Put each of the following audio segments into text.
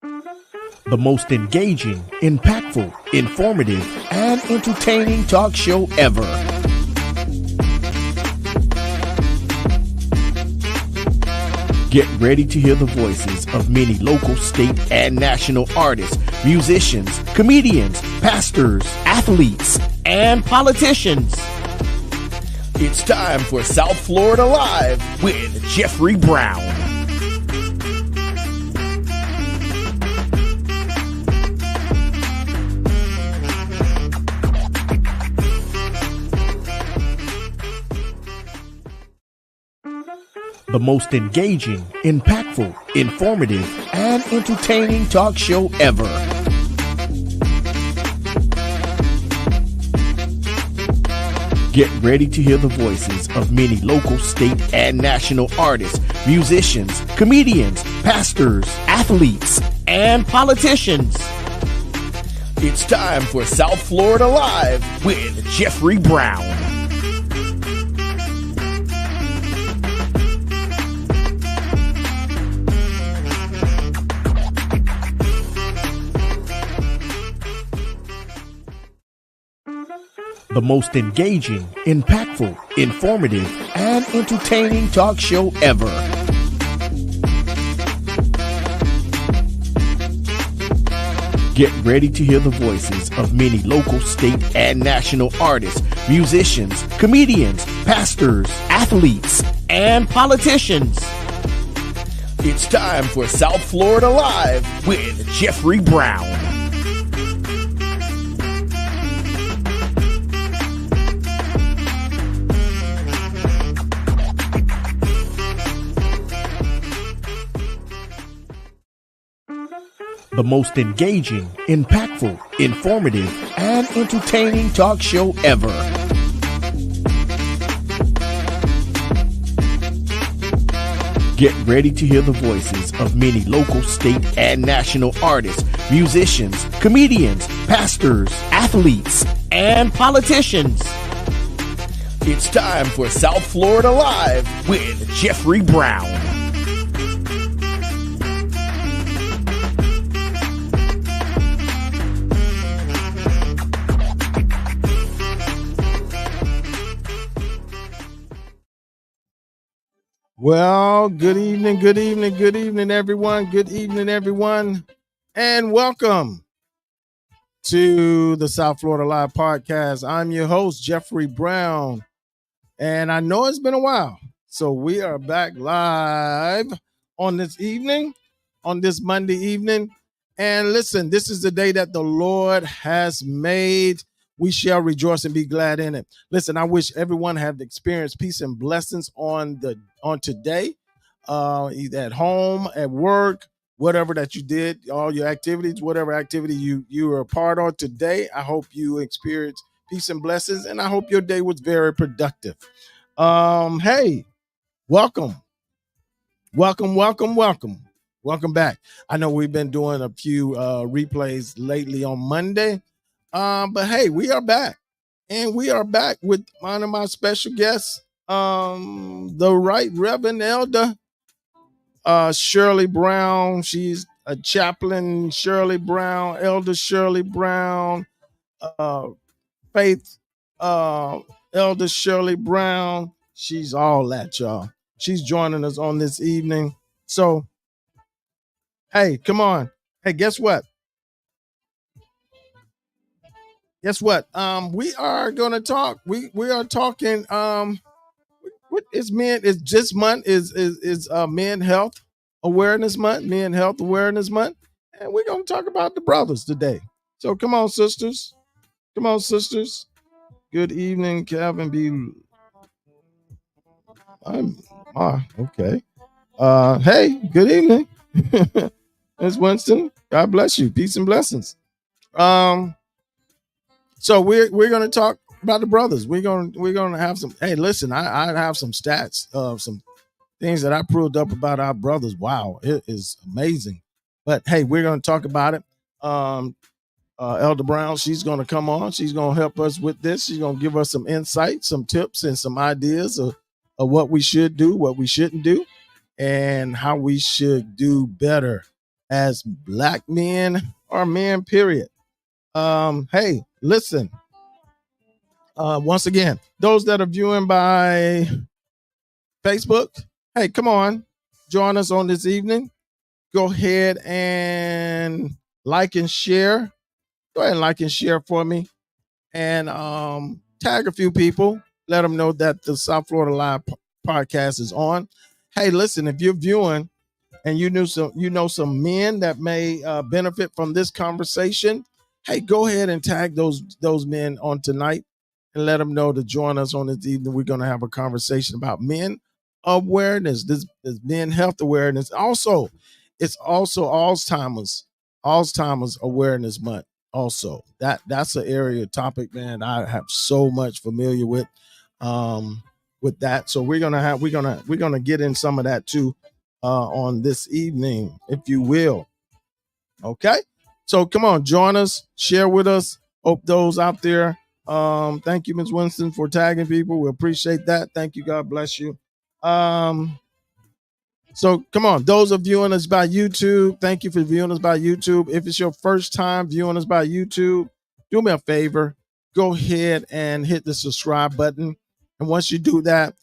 The most engaging, impactful, informative, and entertaining talk show ever. Get ready to hear the voices of many local, state, and national artists, musicians, comedians, pastors, athletes, and politicians. It's time for South Florida Live with Jeffrey Brown. The most engaging, impactful, informative, and entertaining talk show ever. Get ready to hear the voices of many local, state, and national artists, musicians, comedians, pastors, athletes, and politicians. It's time for South Florida Live with Jeffrey Brown. The most engaging, impactful, informative, and entertaining talk show ever. Get ready to hear the voices of many local, state, and national artists, musicians, comedians, pastors, athletes, and politicians. It's time for South Florida Live with Jeffrey Brown. The most engaging, impactful, informative, and entertaining talk show ever. Get ready to hear the voices of many local, state, and national artists, musicians, comedians, pastors, athletes, and politicians. It's time for South Florida Live with Jeffrey Brown. Well, good evening, everyone. Good evening, everyone. And welcome to the South Florida Live podcast. I'm your host, Jeffrey Brown. And I know it's been a while. So we are back live on this evening, on this Monday evening. And listen, this is the day that the Lord has made. We shall rejoice and be glad in it. Listen, I wish everyone have experienced peace and blessings on today, either at home, at work, whatever that you did, all your activities, whatever activity you were a part of today. I hope you experienced peace and blessings, and I hope your day was very productive. Hey, welcome back. I know we've been doing a few replays lately on Monday. But hey, we are back, and we are back with one of my special guests, the Right Reverend Elder Shirley Brown. She's a chaplain, Shirley Brown, Elder Shirley Brown, Faith Elder Shirley Brown. She's all that, y'all. She's joining us on this evening. So, hey, come on. Hey, guess what? We are gonna talk. We are talking. What is men? Is this month is Men Health Awareness Month? Men Health Awareness Month, and we're gonna talk about the brothers today. So come on, sisters. Good evening, Calvin B. Okay. Hey, good evening, Ms. Winston. God bless you. Peace and blessings. So we're going to talk about the brothers. We're going to have some. Hey, listen, I have some stats of some things that I pulled up about our brothers. Wow, it is amazing. But hey, we're going to talk about it. Elder Brown, she's going to come on. She's going to help us with this. She's going to give us some insight, some tips, and some ideas of what we should do, what we shouldn't do, and how we should do better as black men or men, period. Hey, listen. Once again, those that are viewing by Facebook, hey, come on, join us on this evening. Go ahead and like and share. Go ahead and like and share for me, and tag a few people. Let them know that the South Florida Live podcast is on. Hey, listen, if you're viewing and you know some men that may benefit from this conversation, hey, go ahead and tag those men on tonight and let them know to join us on this evening. We're going to have a conversation about men awareness, this men health awareness. Also, it's also Alzheimer's awareness month. Also, that's an area topic, man, I have so much familiar with that. So we're gonna get in some of that too on this evening, if you will. Okay. So come on, join us, share with us. Hope those out there. Thank you, Ms. Winston, for tagging people. We appreciate that. Thank you. God bless you. So come on, those of viewing us by YouTube, thank you for viewing us by YouTube. If it's your first time viewing us by YouTube, do me a favor, go ahead and hit the subscribe button. And once you do that,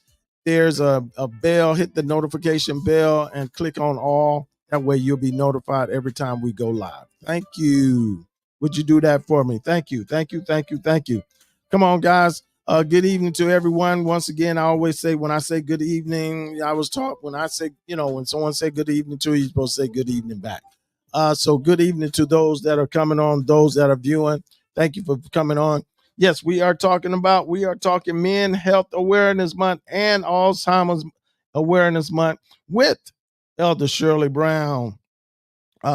there's a bell, hit the notification bell and click on all. That way you'll be notified every time we go live. Thank you. Would you do that for me? Thank you. Thank you. Thank you. Thank you. Come on, guys. Good evening to everyone. Once again, I always say when I say good evening, I was taught when I say, when someone say good evening to you, you're supposed to say good evening back. So good evening to those that are coming on, those that are viewing. Thank you for coming on. Yes, we are talking Men Health Awareness Month and Alzheimer's Awareness Month with Elder Shirley Brown.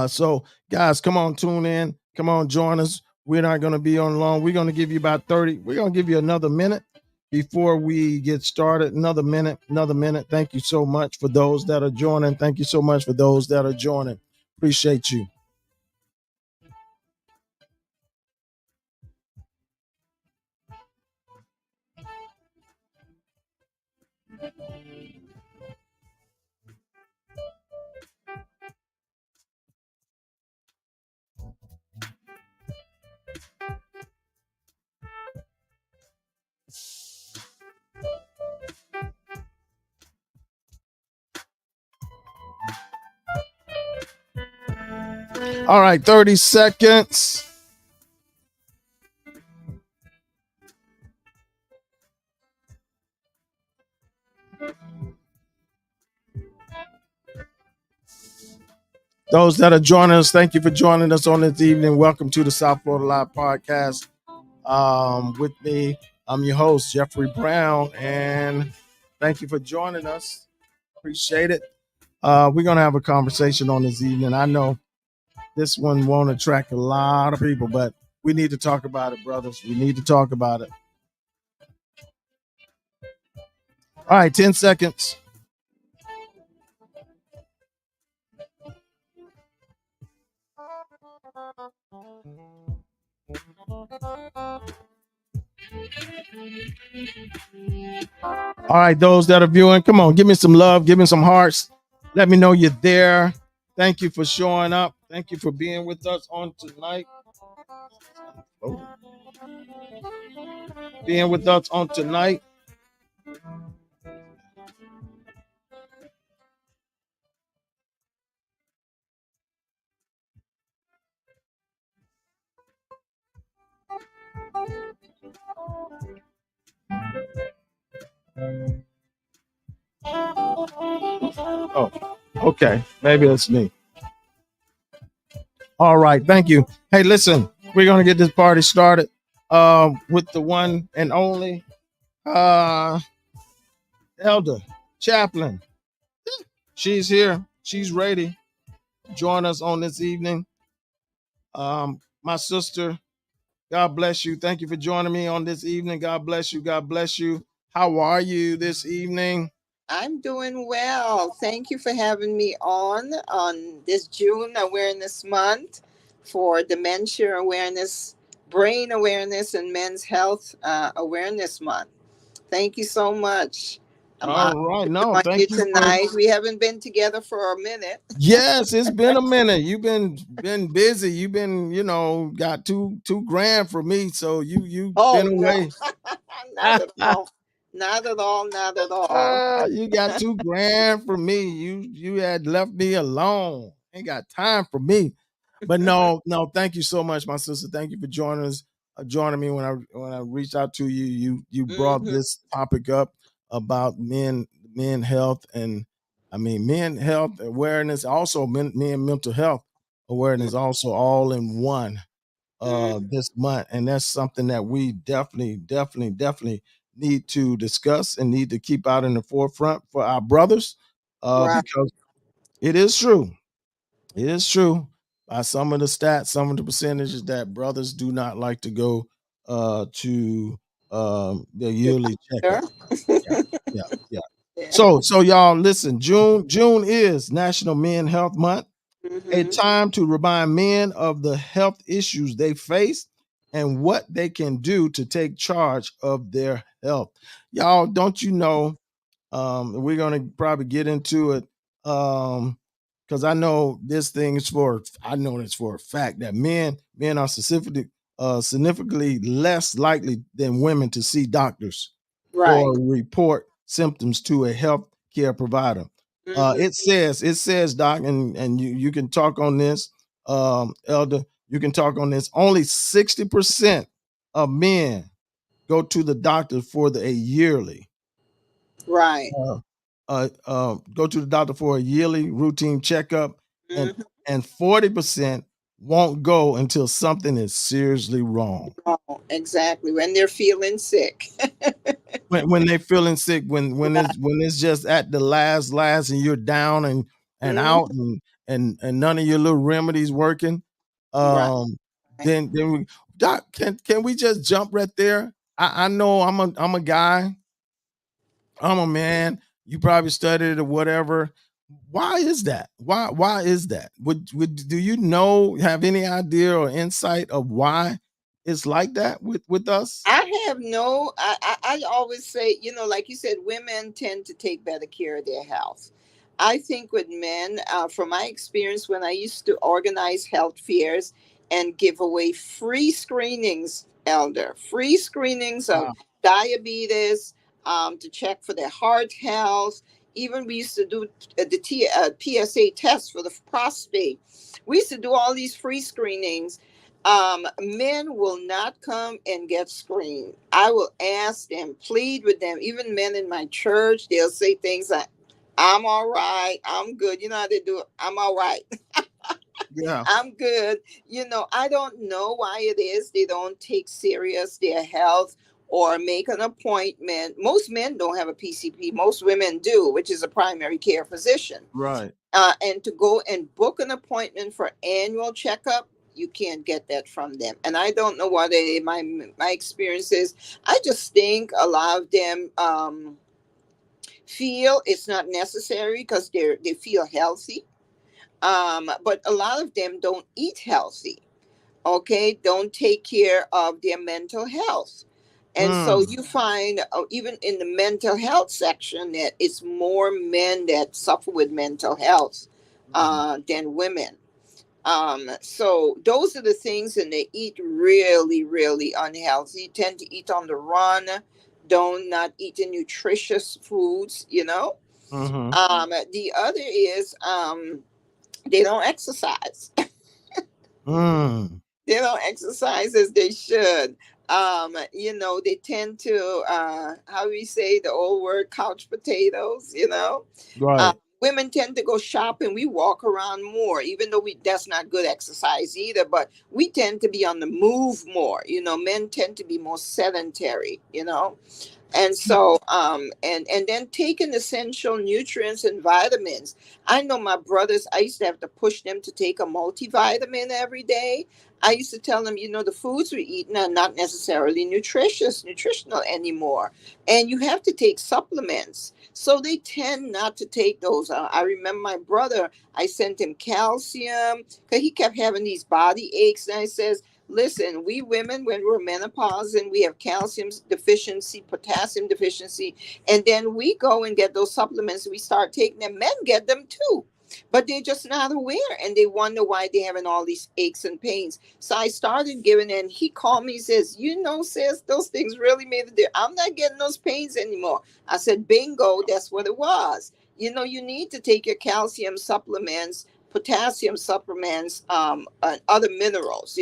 So guys, come on, tune in. Come on, join us. We're not going to be on long. We're going to give you about 30. We're going to give you another minute before we get started. Another minute. Thank you so much for those that are joining. Thank you so much for those that are joining. Appreciate you. All right, 30 seconds. Those that are joining us, thank you for joining us on this evening. Welcome to the South Florida Live Podcast. With me, I'm your host, Jeffrey Brown, and thank you for joining us. Appreciate it. We're going to have a conversation on this evening. I know this one won't attract a lot of people, but we need to talk about it, brothers. We need to talk about it. All right, 10 seconds. All right, those that are viewing, come on, give me some love, give me some hearts. Let me know you're there. Thank you for showing up. Thank you for being with us on tonight. Being with us on tonight. Oh, okay. Maybe it's me. All right. Thank you. Hey, listen, we're going to get this party started with the one and only Elder Chaplain. She's here. She's ready. Join us on this evening. My sister, God bless you. Thank you for joining me on this evening. God bless you. God bless you. How are you this evening? I'm doing well. Thank you for having me on this June Awareness Month for Dementia Awareness, Brain Awareness, and Men's Health Awareness Month. Thank you so much. I'm All honored right. to be No, on thank here you for. tonight. We haven't been together for a minute. Yes, it's been a minute. You've been busy. You've been, got two grand for me. So you Oh been no, away. not at all. Not at all. Not at all. You got 2 grand for me. You had left me alone. Ain't got time for me. But no, no, thank you so much, my sister. Thank you for joining me when I reached out to you. You brought Hmm. this topic up about men health, and I mean men health awareness, also men mental health awareness, also all in one Hmm. this month. And that's something that we definitely need to discuss and need to keep out in the forefront for our brothers, Right. because it is true. It is true by some of the stats, some of the percentages that brothers do not like to go to their yearly Sure. checkup. Yeah, yeah, yeah. Yeah. So y'all listen, June is National Men Health Month, a Hmm. time to remind men of the health issues they face and what they can do to take charge of their health. Y'all, don't you know? We're gonna probably get into it, because I know this thing is for. I know it's for a fact that men are significantly less likely than women to see doctors Right. or report symptoms to a health care provider. Hmm. It says, Doc, and you can talk on this, Elder. You can talk on this. Only 60% of men go to the doctor for a yearly. Right. Uh, go to the doctor for a yearly routine checkup, and Hmm. 40% won't go until something is seriously wrong. Oh, exactly. When they're feeling sick. When they're feeling sick, Right. when it's just at the last, and you're down and Hmm. out, and none of your little remedies working, Right. um, then we, Doc, can we just jump right there? I know I'm a guy, I'm a man. You probably studied or whatever. Why is that? Why is that? Would do you know, have any idea or insight of why it's like that with us? I have no. I always say, like you said, women tend to take better care of their health. I think with men, from my experience, when I used to organize health fairs and give away free screenings, free screenings of Wow. diabetes, to check for their heart health. Even we used to do PSA test for the prostate. We used to do all these free screenings. Men will not come and get screened. I will ask them, plead with them. Even men in my church, they'll say things like, I'm all right, I'm good. You know how they do it? I'm all right. Yeah. I'm good. I don't know why it is they don't take serious their health or make an appointment. Most men don't have a PCP. Most women do, which is a primary care physician. Right. And to go and book an appointment for annual checkup, you can't get that from them. And I don't know what my experience is. I just think a lot of them feel it's not necessary because they feel healthy. But a lot of them don't eat healthy. Okay, don't take care of their mental health. And so Mm, you find, even in the mental health section, that it's more men that suffer with mental health mhm, than women. So those are the things, and they eat really, really unhealthy. Tend to eat on the run. Don't not eat the nutritious foods. mhm, The other is they don't exercise. mm. They don't exercise as they should. They tend to, how we say the old word, couch potatoes. uh, Right. Women tend to go shopping. We walk around more, even though that's not good exercise either, but we tend to be on the move more. Men tend to be more sedentary. And so and then taking essential nutrients and vitamins. I know my brothers, I used to have to push them to take a multivitamin every day. I used to tell them, the foods we eat are not necessarily nutritional anymore, and you have to take supplements. So they tend not to take those. I remember my brother, I sent him calcium because he kept having these body aches, and I says, Listen, we women, when we're menopausing, we have calcium deficiency, potassium deficiency, and then we go and get those supplements. We start taking them. Men get them too, but they're just not aware, and they wonder why they're having all these aches and pains. So I started giving, and he called me, says, "You know, sis, those things really made a difference. I'm not getting those pains anymore." I said, "Bingo, that's what it was." You need to take your calcium supplements, potassium supplements, and other minerals,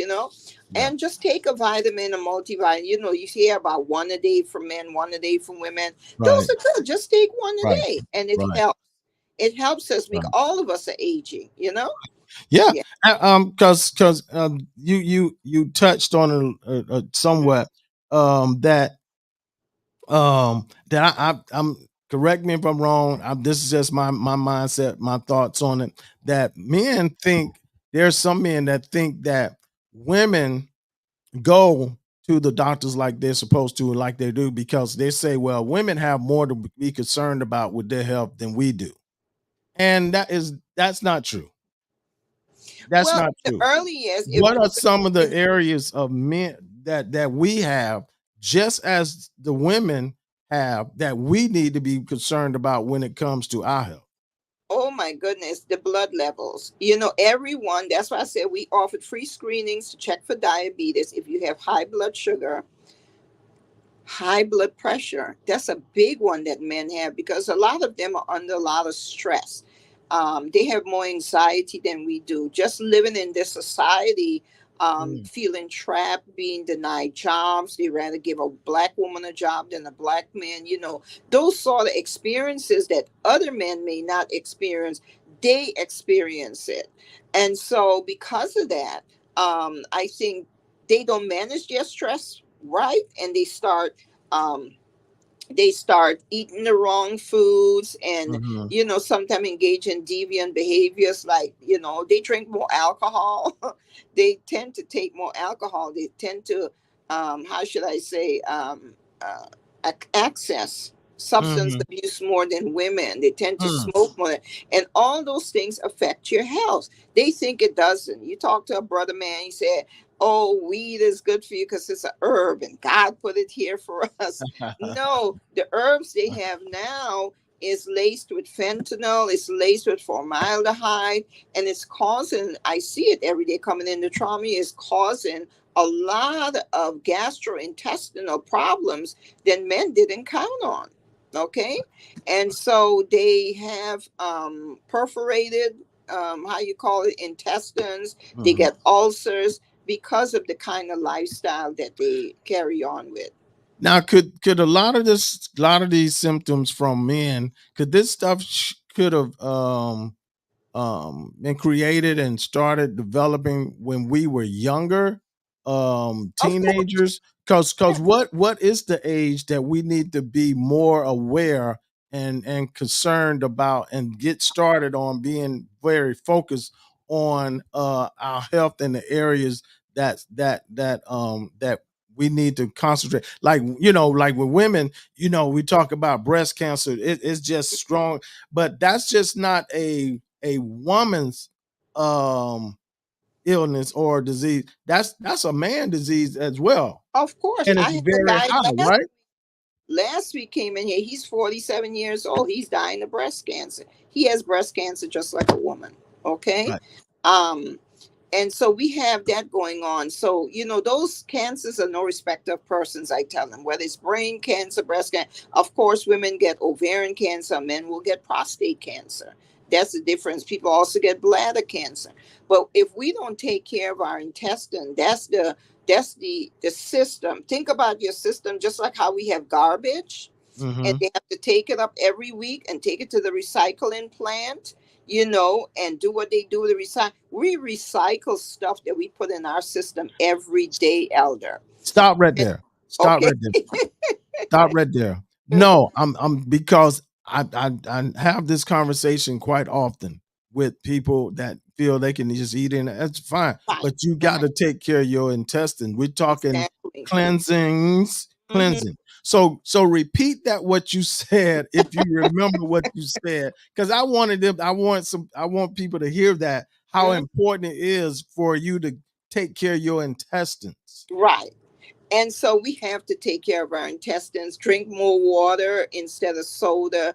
Yeah. and just take a vitamin, a multivitamin. You hear about one a day for men, one a day for women. Those Right. are good. Just take one a Right. day, and it Right. helps. It helps us. Right. All of us are aging. Yeah. Yeah. Because you touched on somewhat that I'm correct me if I'm wrong. This is just my mindset, my thoughts on it. That men think there's some men that think that women go to the doctors like they're supposed to and like they do because they say, well, women have more to be concerned about with their health than we do, and that's not true. That's Well, not in the true. early years, it What was are some of the in areas of men that we have, just as the women have, that we need to be concerned about when it comes to our health? oh my goodness, the blood levels. Everyone, that's why I said we offered free screenings to check for diabetes. If you have high blood sugar, high blood pressure, that's a big one that men have, because a lot of them are under a lot of stress. They have more anxiety than we do, just living in this society. Mm, Feeling trapped, being denied jobs. They rather give a black woman a job than a black man. Those sort of experiences that other men may not experience, they experience it. And so because of that, I think they don't manage their stress right, and um they start eating the wrong foods, and mhm, sometimes engage in deviant behaviors, like they drink more alcohol. They tend to take more alcohol. They tend to how should I say, uh, access substance mhm, abuse more than women. They tend to mm. smoke more, and all those things affect your health. They think it doesn't. You talk to a brother man, he said, "Oh, weed is good for you because it's a herb and God put it here for us." No, the herbs they have now is laced with fentanyl, it's laced with formaldehyde, and it's causing, I see it every day coming into trauma, is causing a lot of gastrointestinal problems that men didn't count on. Okay. And so they have perforated, how you call it, intestines. They Mhm. get ulcers because of the kind of lifestyle that they carry on with. Now, could a lot of these symptoms from men, could this stuff could have been created and started developing when we were younger, Of course. teenagers? Because what is the age that we need to be more aware and concerned about and get started on being very focused on our health in the areas that we need to concentrate, like like with women, we talk about breast cancer. It's just strong, but that's just not a woman's um illness or disease. That's a man disease as well, Of course, and I it's had a very guy high, last right? last week came in here. He's 47 years old. He's dying of breast cancer. He has breast cancer just like a woman. Okay. Right. Um, and so we have that going on. So those cancers are no respect of persons. I tell them, whether it's brain cancer, breast cancer. Of course, women get ovarian cancer, men will get prostate cancer. That's the difference. People also get bladder cancer. But if we don't take care of our intestine, that's the system. Think about your system, just like how we have garbage, and Mm-hmm. they have to take it up every week and take it to the recycling plant, and do what they do with the recycle. We recycle stuff that we put in our system every day, elder. Stop right And, there. Stop okay. right there. Stop right there. No, I'm because I have this conversation quite often with people that feel they can just eat in. That's fine, Right, but you got right, to take care of your intestine. We're talking exactly. cleansings, Hmm. cleansing. So repeat that what you said if you remember what you said, because I wanted them. I want people to hear that how Hmm. important it is for you to take care of your intestines. Right. And so we have to take care of our intestines, drink more water instead of soda.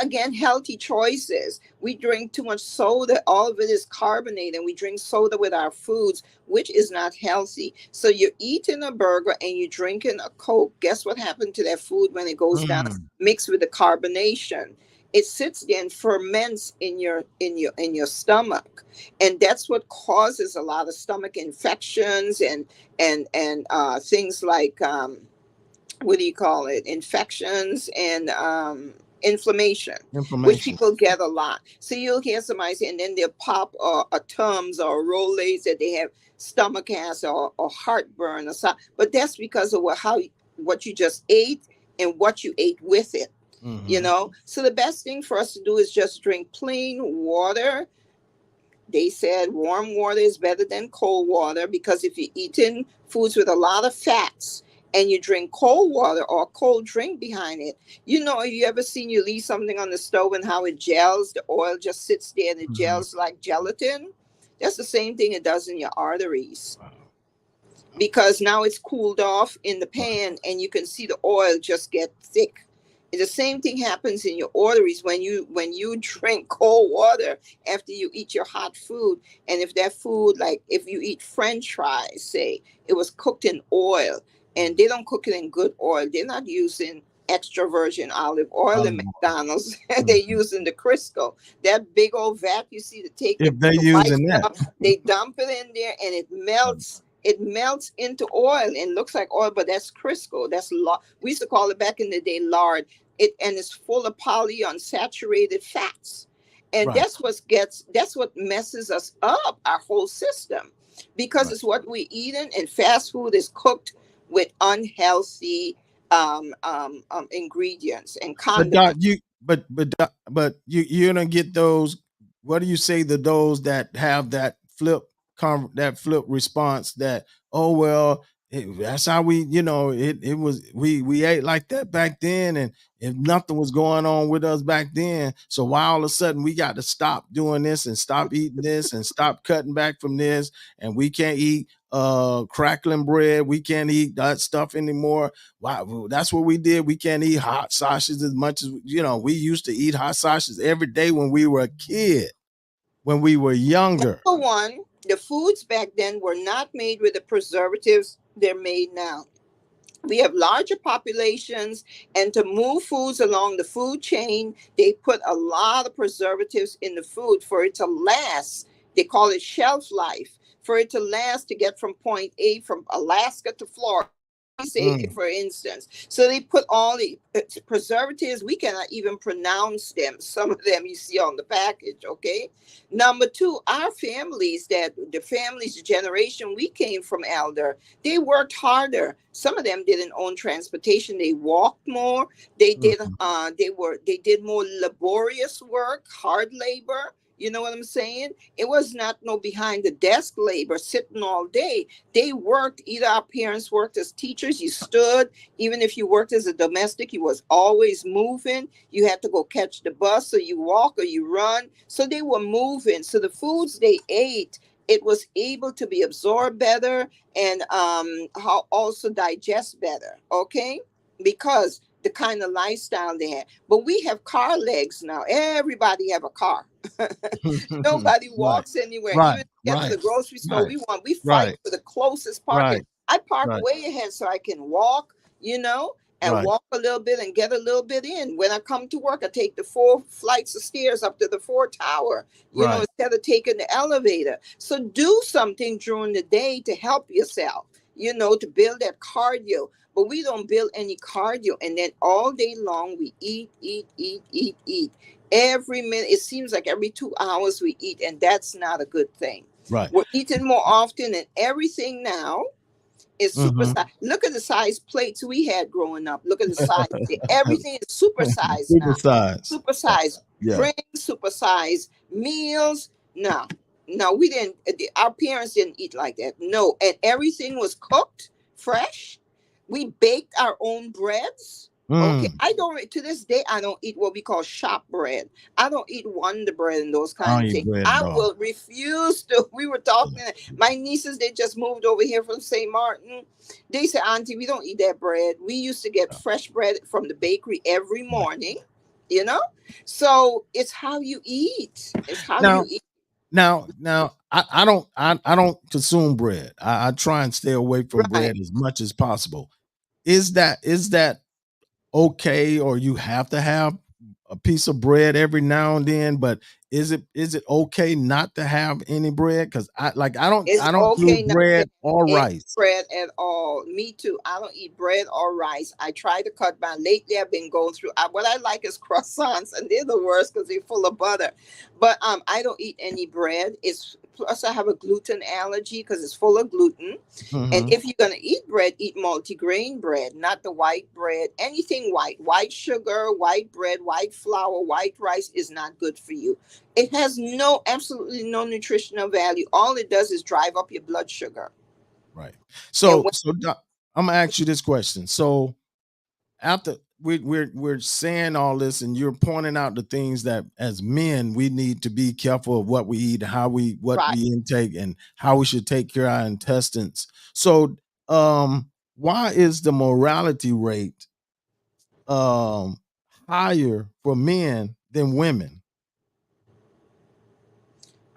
Again, healthy choices. We drink too much soda. All of it is carbonated, and we drink soda with our foods, which is not healthy. So you're eating a burger and you're drinking a Coke. Guess what happened to that food when it goes down, mixed with the carbonation? It sits there and ferments in your stomach, and that's what causes a lot of stomach infections and things like what do you call it, infections and inflammation, which Inflammation. people get a lot. So you'll hear somebody say, and then they'll pop a Tums or a Rolaids that they have stomach acid or heartburn or something. But that's because of what you just ate and what you ate with it. So the best thing for us to do is just drink plain water. They said warm water is better than cold water, because if you're eating foods with a lot of fats and you drink cold water or a cold drink behind it, you ever seen, you leave something on the stove and how it gels? The oil just sits there and it gels like gelatin. That's the same thing it does in your arteries. Because now it's cooled off in the pan and you can see the oil just get thick. The same thing happens in your arteries when you drink cold water after you eat your hot food. And if that food, like if you eat French fries, say, it was cooked in oil, and they don't cook it in good oil. They're not using extra virgin olive oil in McDonald's. They're using the Crisco. That big old vat you see, to take If they're the white using that, stuff, they dump it in there and it melts. It melts into oil and looks like oil, but that's Crisco. That's we used to call it back in the day lard. And it's full of polyunsaturated fats, and that's what messes us up, our whole system, because it's what we're eating, and fast food is cooked with unhealthy ingredients and condiments. But you're gonna get those. What do you say to those that have that flip response that, oh well, that's how we, it was, we ate like that back then, and if nothing was going on with us back then, so why all of a sudden we got to stop doing this and stop eating this and stop cutting back from this, and we can't eat crackling bread, we can't eat that stuff anymore. Wow, that's what we did. We can't eat hot sausages as much as we used to eat hot sausages every day when we were a kid, when we were younger. Number one, the foods back then were not made with the preservatives they're made now. We have larger populations, and to move foods along the food chain, they put a lot of preservatives in the food for it to last. They call it shelf life. For it to last, to get from point A, from Alaska to Florida, say, for instance. So they put all the preservatives. We cannot even pronounce them. Some of them you see on the package, okay? Number two, our families, the generation we came from, elder, they worked harder. Some of them didn't own transportation. They walked more. They did they did more laborious work, hard labor. You know what I'm saying? It was not no behind the desk labor, sitting all day. They worked. Either our parents worked as teachers. You stood. Even if you worked as a domestic, you was always moving. You had to go catch the bus, so you walk or you run. So they were moving. So the foods they ate, it was able to be absorbed better and how also digest better. Okay, because the kind of lifestyle they had. But we have car legs now. Everybody have a car. Nobody walks anywhere. Even to get to the grocery store, we fight for the closest parking. I park way ahead so I can walk, and walk a little bit and get a little bit in. When I come to work, I take the 4 flights of stairs up to the 4th tower, instead of taking the elevator. So do something during the day to help yourself, to build that cardio. But we don't build any cardio. And then all day long, we eat. Every minute, it seems like every 2 hours we eat, and that's not a good thing. We're eating more often, and everything now is supersized. Look at the size plates we had growing up. Look at the size. Everything is supersized now. Supersized drinks, supersized meals. No, we didn't. Our parents didn't eat like that. No, and everything was cooked fresh. We baked our own breads. Okay, Mm. I don't, to this day I don't eat what we call shop bread. I don't eat Wonder Bread and those I kind don't of eat things. bread I at all. will refuse to. We were talking. My nieces, they just moved over here from St. Martin. They said, "Auntie, we don't eat that bread. We used to get Yeah, fresh bread from the bakery every right. morning." You know, so it's how you eat. It's how you Now, eat. I don't consume bread. I try and stay away from Right. bread as much as possible. Is that okay, or you have to have a piece of bread every now and then? But is it okay not to have any bread? Because It's I don't do okay not to bread or have any rice. bread at all. Me too. I don't eat bread or rice. I try to cut back. Lately, I've been going through. What I like is croissants, and they're the worst because they're full of butter. But I don't eat any bread. It's plus I have a gluten allergy because it's full of gluten. And Hmm. if you're gonna eat bread, eat multigrain bread, not the white bread. Anything white, white sugar, white bread, white flour, white rice is not good for you. It has absolutely no nutritional value. All it does is drive up your blood sugar. Right. And So Doc, I'm gonna ask you this question. So after we're saying all this, and you're pointing out the things that as men we need to be careful of what we eat, how we what right, we intake, and how we should take care of our intestines. So why is the morality rate um higher for men than women?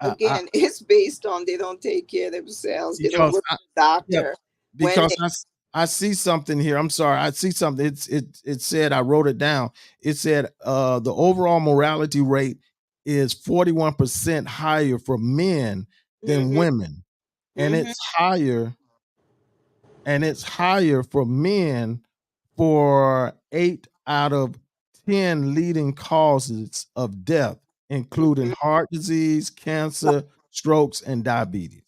I again, it's based on they don't take care of themselves. They don't because go to I, the yeah, doctor when because I see something here. I'm sorry. I see something. It said, I wrote it down. It said the overall morality rate is 41% higher for men than hmm women. And hmm it's higher for men for 8 out of 10 leading causes of death, including hmm heart disease, cancer, strokes, and diabetes.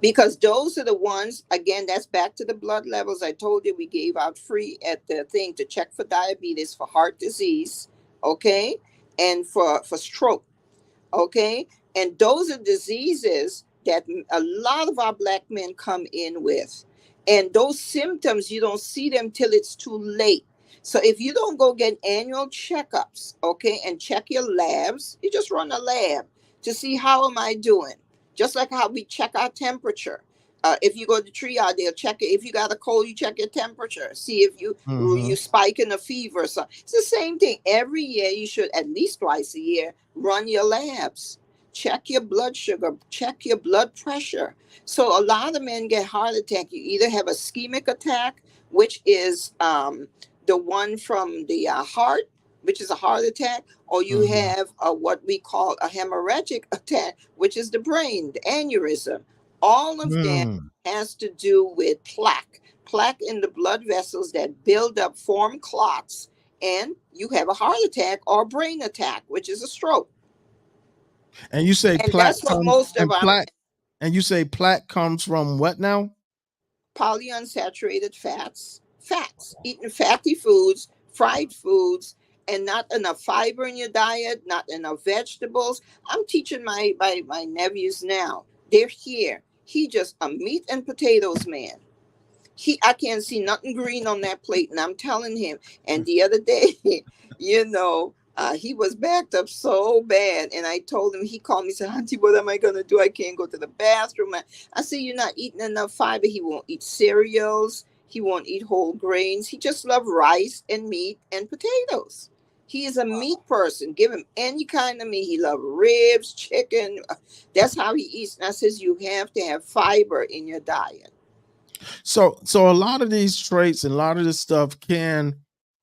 because those are the ones, again, that's back to the blood levels. I told you we gave out free at the thing to check for diabetes, for heart disease, okay, and for stroke, okay, and those are diseases that a lot of our black men come in with, and those symptoms you don't see them till it's too late. So if you don't go get annual checkups, okay, and check your labs, you just run a lab to see how am I doing, just like how we check our temperature. If you go to triage, they'll check it. If you got a cold, you check your temperature, see if you Mhm. spike in a fever. So it's the same thing. Every year, you should at least twice a year run your labs, check your blood sugar, check your blood pressure. So a lot of men get heart attack. You either have a ischemic attack, which is the one from the heart, which is a heart attack, or you Mhm. have what we call a hemorrhagic attack, which is the brain, the aneurysm. All of that Mm. has to do with plaque in the blood vessels that build up, form clots, and you have a heart attack or brain attack, which is a stroke. And you say And plaque that's what comes most of and our plaque and you say plaque comes from what now? polyunsaturated fats, eating fatty foods, fried foods, and not enough fiber in your diet, not enough vegetables. I'm teaching my nephews now. They're here. He just a meat and potatoes man. I can't see nothing green on that plate, and I'm telling him. And the other day, he was backed up so bad, and I told him. He called me, said, "Auntie, what am I gonna do? I can't go to the bathroom." I said, "You're not eating enough fiber." He won't eat cereals. He won't eat whole grains. He just loves rice and meat and potatoes. He is a meat person. Give him any kind of meat. He loves ribs, chicken. That's how he eats. And I says, you have to have fiber in your diet. So a lot of these traits and a lot of this stuff can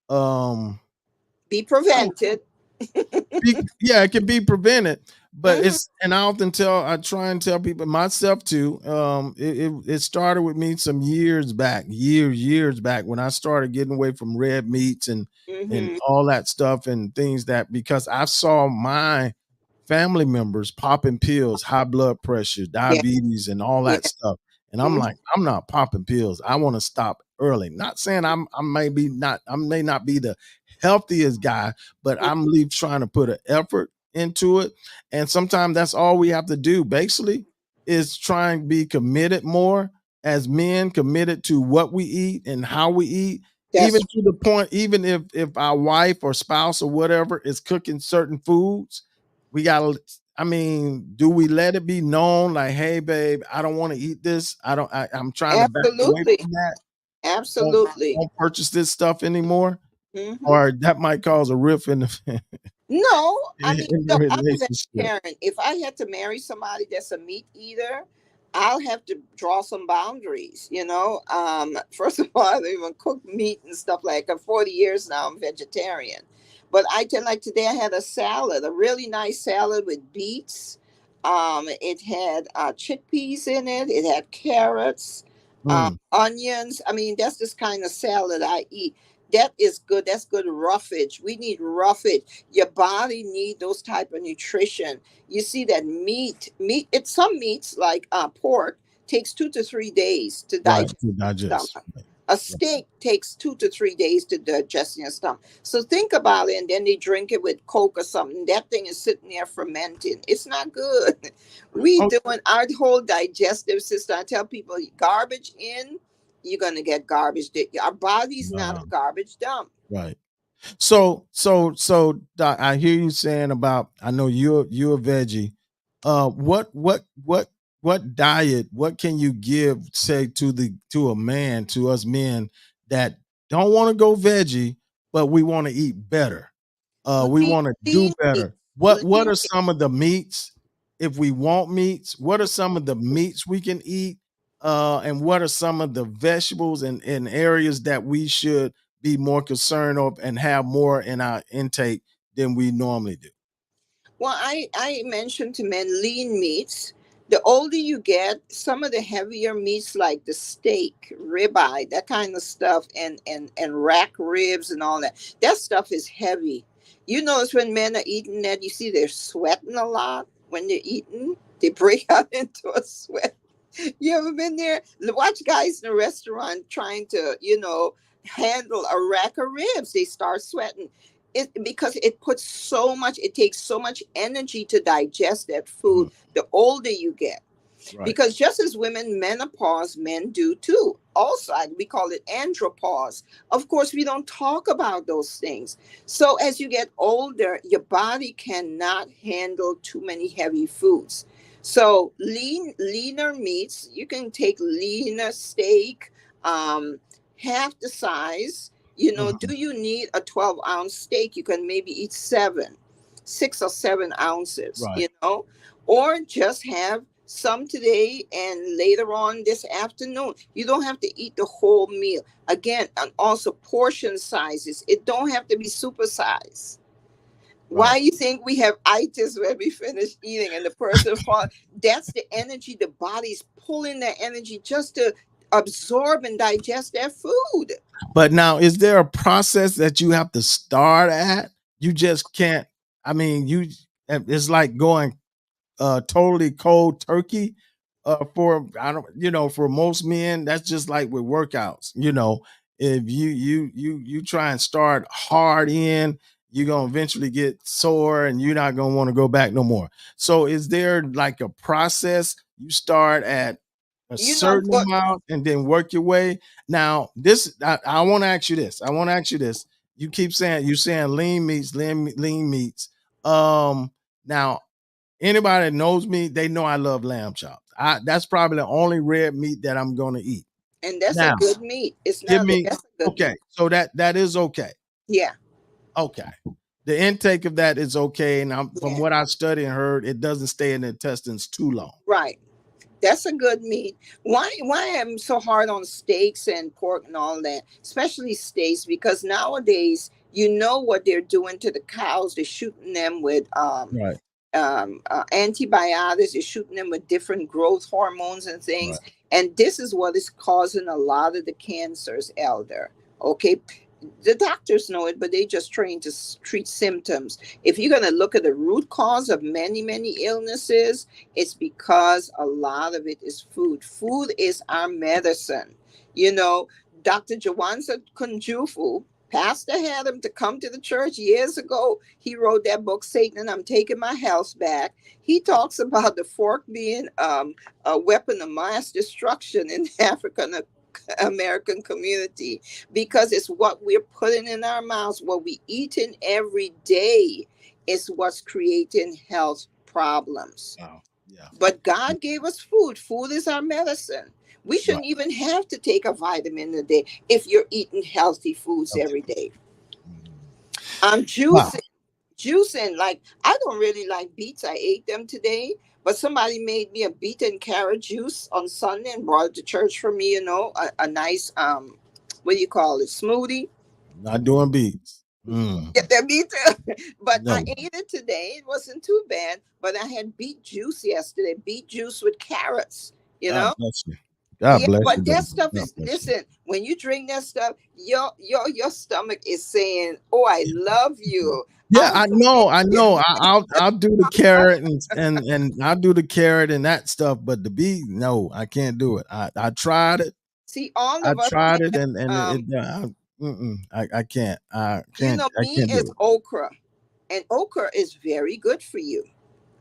um Be prevented. yeah, it can be prevented, but Mhm, it's and I try and tell people, myself too. It started with me some years back when I started getting away from red meats and mhm. all that stuff and things, that because I saw my family members popping pills, high blood pressure, Yeah, diabetes, and all yeah. that stuff. And I'm Mhm, like, I'm not popping pills. I want to stop early. Not saying I may not be the healthiest guy, but mhm. I'm really trying to put an effort into it. And sometimes that's all we have to do, basically, is try and be committed more as men, committed to what we eat and how we eat. Even That's to the point, even if our wife or spouse or whatever is cooking certain foods, we gotta. I mean, do we let it be known like, hey, babe, I don't want to eat this. I'm trying to back away absolutely, from that. Don't absolutely. don't purchase this stuff anymore, Hmm. or that might cause a rift in the No, I mean, in the look, I'm a relationship. vegetarian. If I had to marry somebody that's a meat eater, I'll have to draw some boundaries, you know. First of all, I don't even cook meat and stuff like that. 40 years now, I'm vegetarian. But I tell like today I had a salad, a really nice salad with beets. It had chickpeas in it. It had carrots, Mm, onions. I mean, that's this kind of salad I eat. That is good. That's good roughage. We need roughage. Your body need those type of nutrition. You see that meat. It's some meats like pork takes 2 to 3 days to right, digest to in your digest. stomach. A Right. steak takes 2 to 3 days to digest in your stomach. So think about it, and then they drink it with Coke or something. That thing is sitting there fermenting. It's not good. We Oh, doing our whole digestive system. I tell people, garbage in, you're gonna get garbage. Our body's not wow, a garbage dump. right. So, Doc, I hear you saying about. I know you're a veggie. What diet? What can you give, say, to a man, to us men that don't want to go veggie, but we want to eat better. We Lean, want to do lean meat. better. What Lean are some of the meats? If we want meats, what are some of the meats we can eat? And what are some of the vegetables and areas that we should be more concerned of and have more in our intake than we normally do? Well, I mentioned to men lean meats. The older you get, some of the heavier meats like the steak, ribeye, that kind of stuff, and rack ribs and all that. That stuff is heavy. You notice when men are eating that, you see they're sweating a lot when they're eating. They break out into a sweat. You ever been there? Watch guys in a restaurant trying to, handle a rack of ribs. They start sweating. Because it puts so much, it takes so much energy to digest that Mhm. food the older you get. Right. Because just as women menopause, men do too. Also, we call it andropause. Of course, we don't talk about those things. So as you get older, your body cannot handle too many heavy foods. So leaner meats, you can take leaner steak, um, half the size. Mhm. Do you need a 12-ounce steak? You can maybe eat 6 or 7 ounces, Right. or just have some today and later on this afternoon. You don't have to eat the whole meal. Again, and also portion sizes. It don't have to be super size. Right. Why you think we have itis when we finish eating and the person fall? That's the energy. The body's pulling that energy just to absorb and digest that food. But now, is there a process that you have to start at? You just can't. I mean, it's like going totally cold turkey. For I don't, for most men, that's just like with workouts. If you try and start hard in, you're gonna eventually get sore, and you're not gonna want to go back no more. So, is there like a process? You start at a You know certain what? amount and then work your way. Now, this I want to ask you this. I want to ask you this. You keep saying you're saying lean meats. Now anybody that knows me, they know I love lamb chops. That's probably the only red meat that I'm going to eat. And that's a Now, good meat. It's give not that me that's a good okay. meat. So that is okay. Yeah, Okay. The intake of that is okay, and from yeah, what I studied and heard, it doesn't stay in the intestines too long. right. That's a good meat. Why I'm so hard on steaks and pork and all that, especially steaks, because nowadays you know what they're doing to the cows. They're shooting them with Right. antibiotics. They're shooting them with different growth hormones and things. Right. And this is what is causing a lot of the cancers, elder. Okay. The doctors know it, but they just train to treat symptoms. If you're going to look at the root cause of many, many illnesses, it's because a lot of it is food. Food is our medicine. You know, Dr. Jawanza Kunjufu, pastor had him to come to the church years ago. He wrote that book, Satan and I'm Taking My House Back. He talks about the fork being a weapon of mass destruction in Africa American community, because it's what we're putting in our mouths, what we eating every day is what's creating health problems. Wow. Yeah. But God gave us food. Food is our medicine. We Right. shouldn't even have to take a vitamin a day if you're eating healthy foods Healthy every food. day. Wow. Juicing. Like, I don't really like beets. I ate them today, but somebody made me a beet and carrot juice on Sunday and brought it to church for me. A nice what do you call it, smoothie. Not doing beats. Mm. Yeah, that me too. But I No. ate it today. It wasn't too bad. But I had beet juice yesterday. Beet juice with carrots. You God know. bless you. God Yeah, bless you, but that baby. stuff God is, bless you. listen, when you drink that stuff, your stomach is saying, "Oh, I love you. Yeah, I'm I committed." know, I know. I'll do the carrot and I'll do the carrot and that stuff, but the beet, no, I can't do it. I tried it. See, all I of us tried it have, and I can't. I me can't do is it. okra, and okra is very good for you.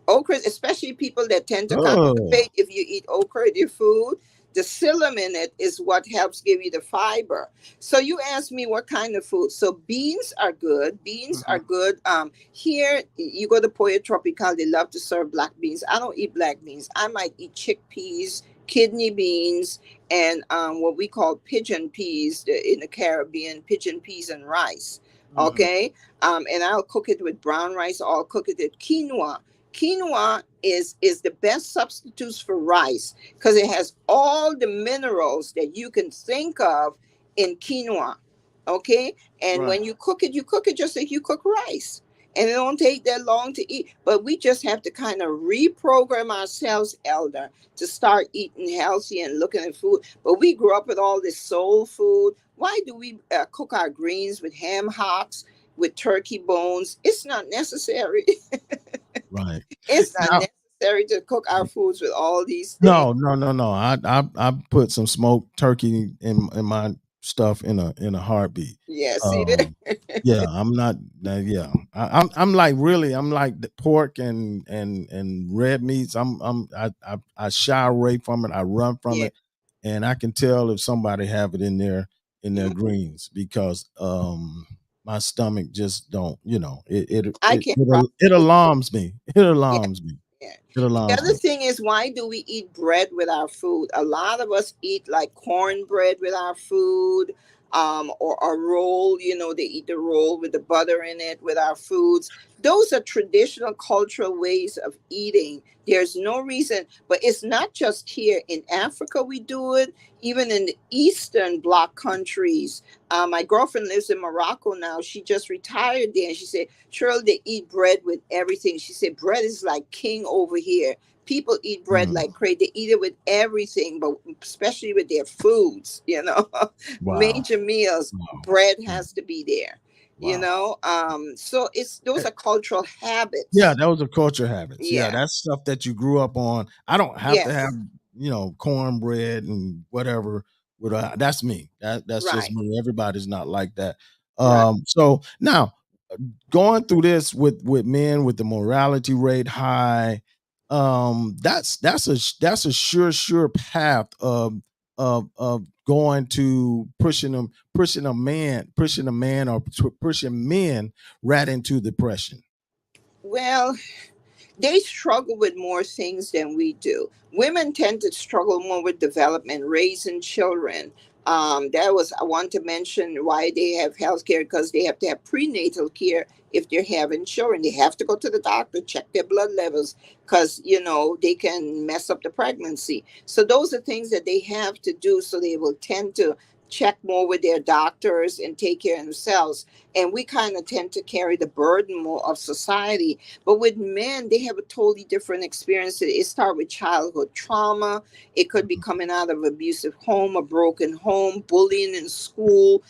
Okra, especially people that tend to Oh, constipate, if you eat okra in your food, the psyllium in it is what helps give you the fiber. So you asked me what kind of food. So beans are good. Beans are mhm. good. Here you go to Pollo Tropical, they love to serve black beans. I don't eat black beans. I might eat chickpeas, kidney beans, and what we call pigeon peas in the Caribbean, pigeon peas and rice. Mhm. Okay, and I'll cook it with brown rice, or I'll cook it with quinoa. Quinoa is the best substitutes for rice because it has all the minerals that you can think of in quinoa. Okay, and Right. when you cook it just like you cook rice, and it don't take that long to eat. But we just have to kind of reprogram ourselves, elder, to start eating healthy and looking at food. But we grew up with all this soul food. Why do we cook our greens with ham hocks, with turkey bones? It's not necessary. Right. It's not Now, necessary to cook our foods with all these things. no. I put some smoked turkey in my stuff in a heartbeat. Yeah, see that? Um, yeah, I'm not. Yeah, I'm like really. I'm like the pork and red meats. I shy away from it. I run from Yeah. it, and I can tell if somebody have it in their Mhm. greens because my stomach just don't. I can't process It it. alarms me. It Yeah. alarms me. Yeah. It The alarms other me. thing is, why do we eat bread with our food? A lot of us eat like cornbread with our food, or a roll. They eat the roll with the butter in it with our foods. Those are traditional cultural ways of eating. There's no reason, but it's not just here in Africa we do it. Even in the Eastern Bloc countries. My girlfriend lives in Morocco now. She just retired there, and she said, "Shirley, they eat bread with everything." She said, "Bread is like king over here. People eat bread Mm, like crazy. They eat it with everything, but especially with their foods, wow. major meals, Wow. bread Mm, has to be there, wow. So it's those are cultural Yeah, habits. those are culture habits. Yeah, Yeah. that's stuff that you grew up on. I don't have to have, Yes. cornbread and whatever. That's me. That's just Right. me. Everybody's not like that. Right. So now going through this with men with the morality rate high, that's a sure path of going to pushing a man or pushing men right into depression. Well, they struggle with more things than we do. Women tend to struggle more with development, raising children. That was, I want to mention why they have health care, because they have to have prenatal care if they're having children. They have to go to the doctor, check their blood levels, because, they can mess up the pregnancy. So those are things that they have to do. So they will tend to check more with their doctors and take care of themselves. And we kind of tend to carry the burden more of society, but with men, they have a totally different experience. It starts with childhood trauma. It could be coming out of abusive home, a broken home, bullying in school.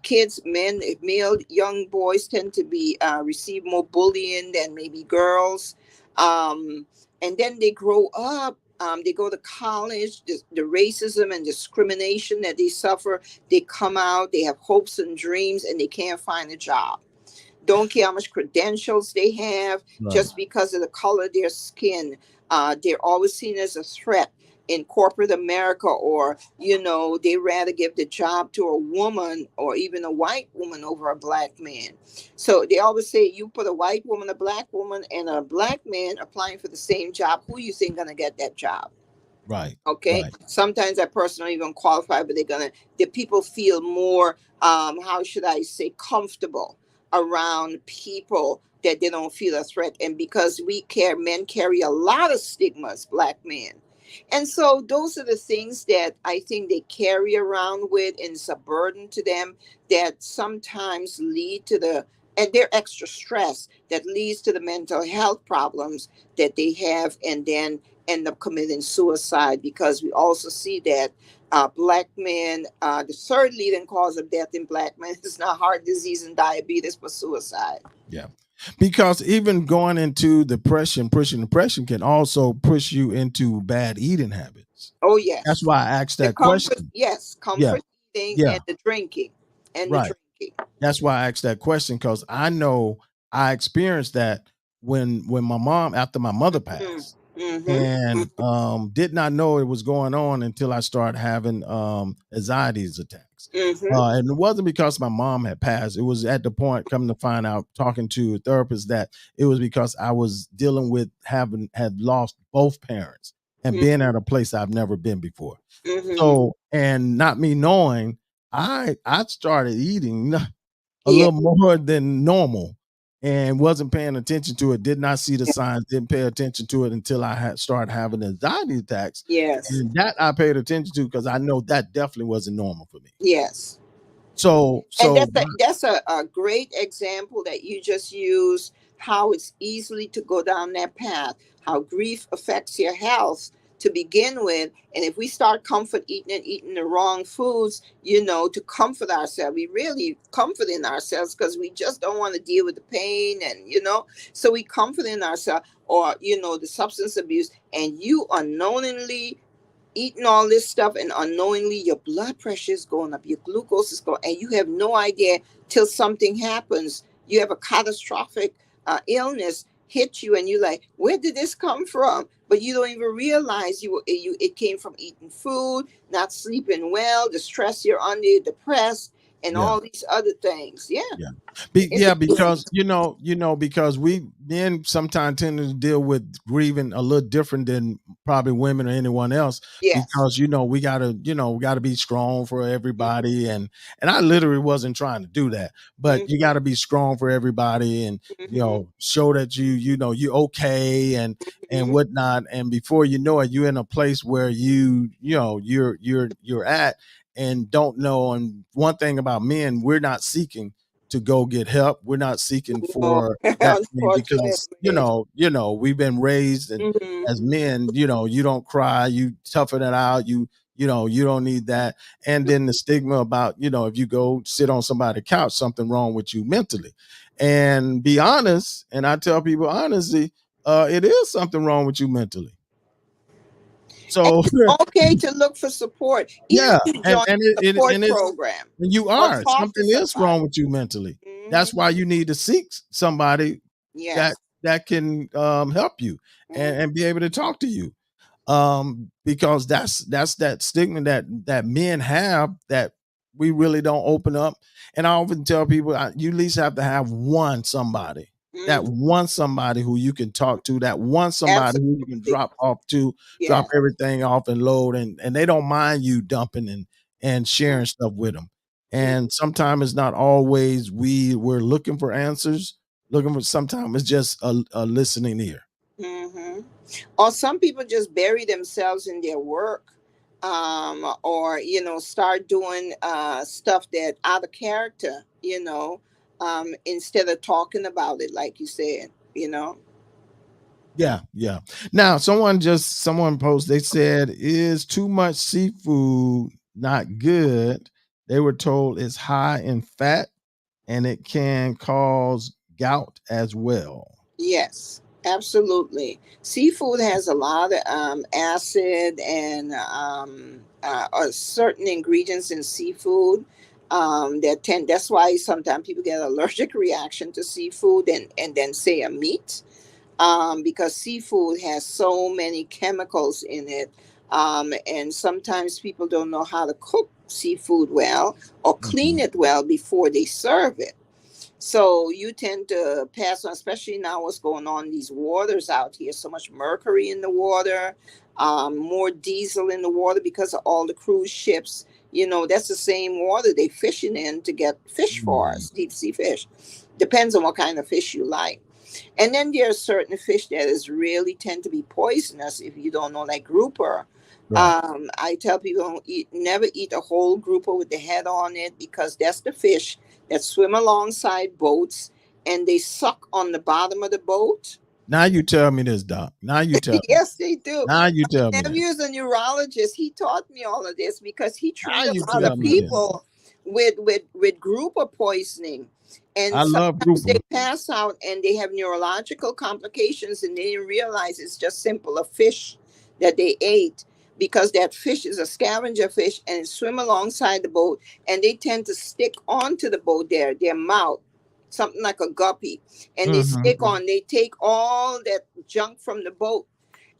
Kids, men, male, young boys tend to be receive more bullying than maybe girls. And then they grow up. They go to college. The racism and discrimination that they suffer, they come out. They have hopes and dreams, and they can't find a job. Don't care how much credentials they have, Right. just because of the color of their skin. They're always seen as a threat in corporate America, or they rather give the job to a woman or even a white woman over a black man. So they always say, you put a white woman, a black woman, and a black man applying for the same job, who you think gonna get that job? Right. Okay, Right. sometimes that person don't even qualify, but the people feel more, how should I say, comfortable around people that they don't feel a threat. And because men carry a lot of stigmas, black men. And so those are the things that I think they carry around with, and it's a burden to them that sometimes lead to and they're extra stress that leads to the mental health problems that they have, and then end up committing suicide. Because we also see that black men, the third leading cause of death in black men is not heart disease and diabetes, but suicide. Yeah. Because even going into depression, pushing depression can also push you into bad eating habits. Oh That's yes, why I asked the that comfort, question. yes, Yeah. comfort eating Yeah. and the drinking and the Right. drinking. That's why I asked that question, because I know I experienced that when my mom, after my mother passed, Mm-hmm. and did not know it was going on until I started having anxiety attacks. Mm-hmm. And it wasn't because my mom had passed. It was at the point, coming to find out, talking to a therapist, that it was because I was dealing with had lost both parents and being at a place I've never been before. Mm-hmm. So, and not me knowing, I started eating a Yeah. little more than normal and wasn't paying attention to it, did not see the signs, didn't pay attention to it until I had started having anxiety attacks. Yes. And that I paid attention to, because I know that definitely wasn't normal for me. Yes. So, And so that's a great example that you just use, how it's easily to go down that path, how grief affects your health to begin with. And if we start comfort eating and eating the wrong foods, to comfort ourselves, we really comfort in ourselves because we just don't want to deal with the pain, and so we comfort in ourselves, or the substance abuse, and you unknowingly eating all this stuff, and unknowingly your blood pressure is going up, your glucose is going, and you have no idea till something happens. You have a catastrophic illness hit you, and you're like, where did this come from? But you don't even realize it came from eating food, not sleeping well, the stress you're under, you're depressed, and yeah. all these other things. Yeah. Yeah. It's Because because we men sometimes tend to deal with grieving a little different than probably women or anyone else, yes. because we gotta be strong for everybody, and I literally wasn't trying to do that, but you gotta be strong for everybody, and Mm-hmm. show that you're okay, and Mm-hmm. whatnot, and before you know it, you're in a place where you're at and don't know. And one thing about men, we're not seeking to go get help. We're not seeking No, for that thing, because unfortunately. we've been raised, and as Mm-hmm. men, you don't cry, you toughen it out, you don't need that. And then the stigma about, if you go sit on somebody's couch, something wrong with you mentally. And be honest, and I tell people honestly, it is something wrong with you mentally. And So it's okay to look for support, even yeah, if you and join and a and support it's program and you or are, talk to something is somebody. wrong with you mentally. Hmm. That's why you need to seek somebody that Yes. can help you, Hmm. and be able to talk to you, because that's that stigma that men have, that we really don't open up. And I often tell people, you at least have to have that Hmm. one somebody who you can talk to, that one somebody who you can Absolutely. drop Yes. everything off and load, and they don't mind you dumping and sharing stuff with them. And sometimes it's not always we're looking for answers, sometimes it's just a listening ear. Hmm. Or some people just bury themselves in their work, or start doing stuff that out of character, instead of talking about it, like you said. Yeah, yeah. Now, someone posted, they said, is too much seafood not good? They were told it's high in fat and it can cause gout as well. Yes, absolutely. Seafood has a lot of acid and certain ingredients in seafood that's why sometimes people get allergic reaction to seafood, and then say a meat. because seafood has so many chemicals in it. And sometimes people don't know how to cook seafood well or clean Mhm. it well before they serve it. So you tend to pass on, especially now what's going on in these waters out here. So much mercury in the water, more diesel in the water because of all the cruise ships. You know, that's the same water they fishing in to get fish for Mhm. us, deep sea fish. Depends on what kind of fish you like. And then there's certain fish that is really tend to be poisonous if you don't know, like grouper. Right. I tell people don't eat, never eat a whole grouper with the head on it because that's the fish that swim alongside boats and they suck on the bottom of the boat. Now you tell me this, Doc. Now you tell me. Yes, they do. Now you tell My me this. nephew is a neurologist. He taught me all of this because he Now treated you a lot of tell me this. people with grouper poisoning. And I love sometimes they grouper. pass out and they have neurological complications and they didn't realize it's just simple a fish that they ate because that fish is a scavenger fish and it swim alongside the boat and they tend to stick onto the boat their mouth, something like a guppy, and they Hmm. stick on, they take all that junk from the boat.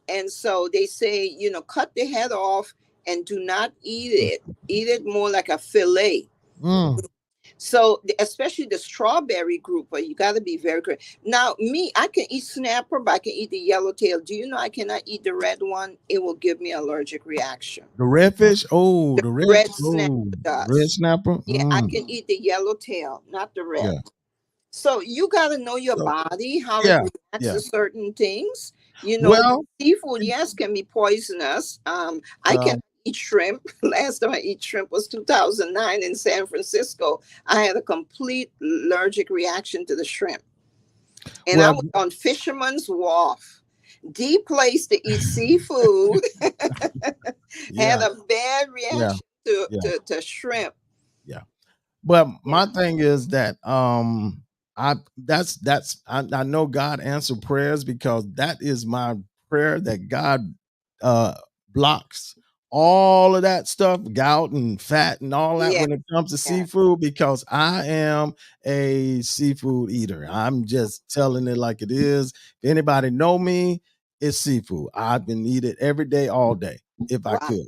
And so they say, you know, cut the head off and do not eat it. Eat it more like a fillet. Mm. So especially the strawberry grouper, you got to be very good. Now, me, I can eat snapper, but I can eat the yellowtail. Do you know I cannot eat the red one? It will give me allergic reaction. The redfish. Oh, The the red. red snapper Oh, red does. snapper. Yeah, I Mm. can eat the yellowtail, not the red. Yeah. So you got to know your So body, how it yeah, reacts yeah. to certain things. You know, Well, seafood, yes, can be poisonous. I can well, eat shrimp. Last time I eat shrimp was 2009 in San Francisco. I had a complete allergic reaction to the shrimp. And I well. was on Fisherman's Wharf, the place to eat seafood. Had Yeah, a bad yeah, reaction to, yeah, to shrimp. yeah. But Yeah. my thing is that I know God answered prayers because that is my prayer that God uh blocks all of that stuff, gout and fat and all that Yeah. when it comes to Yeah. seafood because I am a seafood eater. I'm just telling it like it is. If anybody know me, it's seafood. I've been eat it every day, all day, if I Wow. could.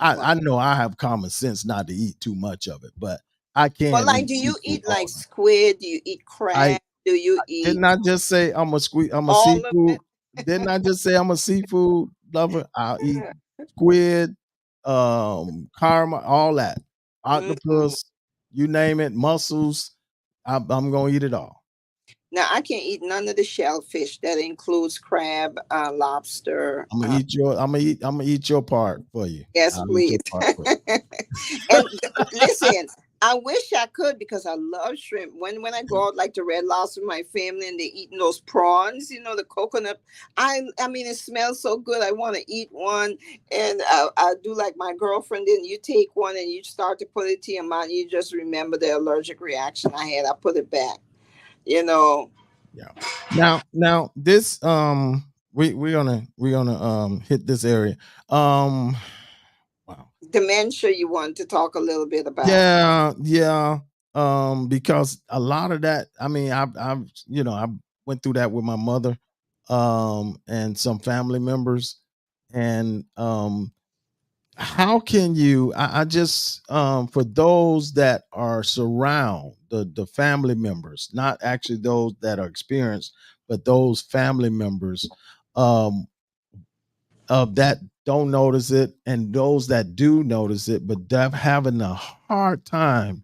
Wow. I know I have common sense not to eat too much of it, but I But can like, eat do you seafood eat all like day. squid? Do you eat I crab? Do you didn't eat I just say I'm a all of seafood. it? Didn't I just say I'm a seafood lover? I'll eat squid, karma, all that, Mm-mm. octopus, you name it, mussels. I'm gonna eat it all. Now I can't eat none of the shellfish. That includes crab, lobster. I'm gonna eat your part for you. Yes, I'll eat please. your part for you. And listen, I wish I could because I love shrimp. When I go out like to Red Lobster with my family and they eating those prawns, you know, the coconut. I mean, it smells so good. I want to eat one, and I do like my girlfriend. Then you take one and you start to put it to your mouth. You just remember the allergic reaction I had. I put it back. You know, Yeah. Now this we're gonna hit this area. Um wow. dementia. You want to talk a little bit about? Yeah, yeah. Because a lot of that, I mean, I went through that with my mother, and some family members, and how can you? I just for those that are surround the family members, not actually those that are experienced, but those family members, um, that don't notice it, and those that do notice it, but they're having a hard time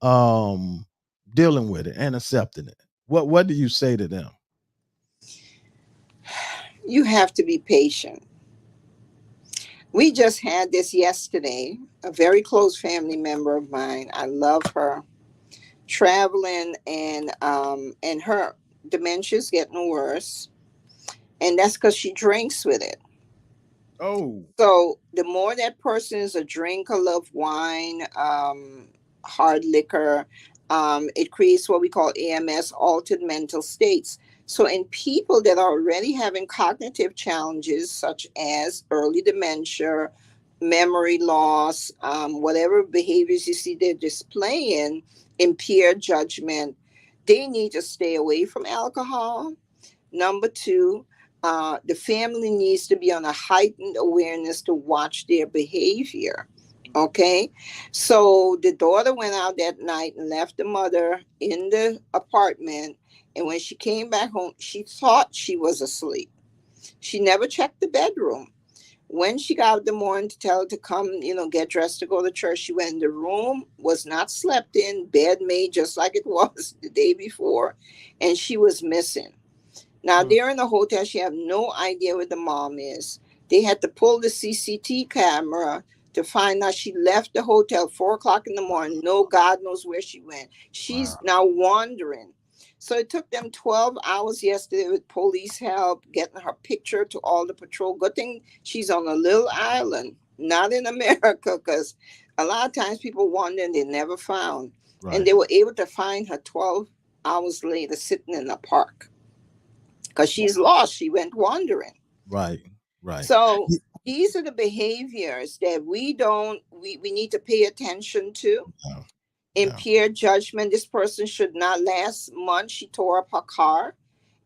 um dealing with it and accepting it. What do you say to them? You have to be patient. We just had this yesterday. A very close family member of mine. I love her. Traveling and her dementia's getting worse, and that's because she drinks with it. Oh. So the more that person is a drinker of wine, hard liquor, it creates what we call AMS, altered mental states. So in people that are already having cognitive challenges such as early dementia, memory loss, whatever behaviors you see they're displaying, impaired judgment, they need to stay away from alcohol. Number two, the family needs to be on a heightened awareness to watch their behavior. Okay. So the daughter went out that night and left the mother in the apartment. And when she came back home, she thought she was asleep. She never checked the bedroom. When she got up in the morning to tell her to come, get dressed to go to church, she went in the room, was not slept in, bed made just like it was the day before, and she was missing. Now they're in the hotel. She have no idea where the mom is. They had to pull the CCT camera to find out she left the hotel 4 o'clock in the morning. No, God knows where she went. She's now wandering. So it took them 12 hours yesterday with police help, getting her picture to all the patrol. Good thing she's on a little island, not in America, because a lot of times people wander and they're never found. Right. And they were able to find her 12 hours later sitting in a park. Because she's lost. She went wandering. Right. So these are the behaviors that we need to pay attention to. Impaired judgment. This person should not. Last month, she tore up her car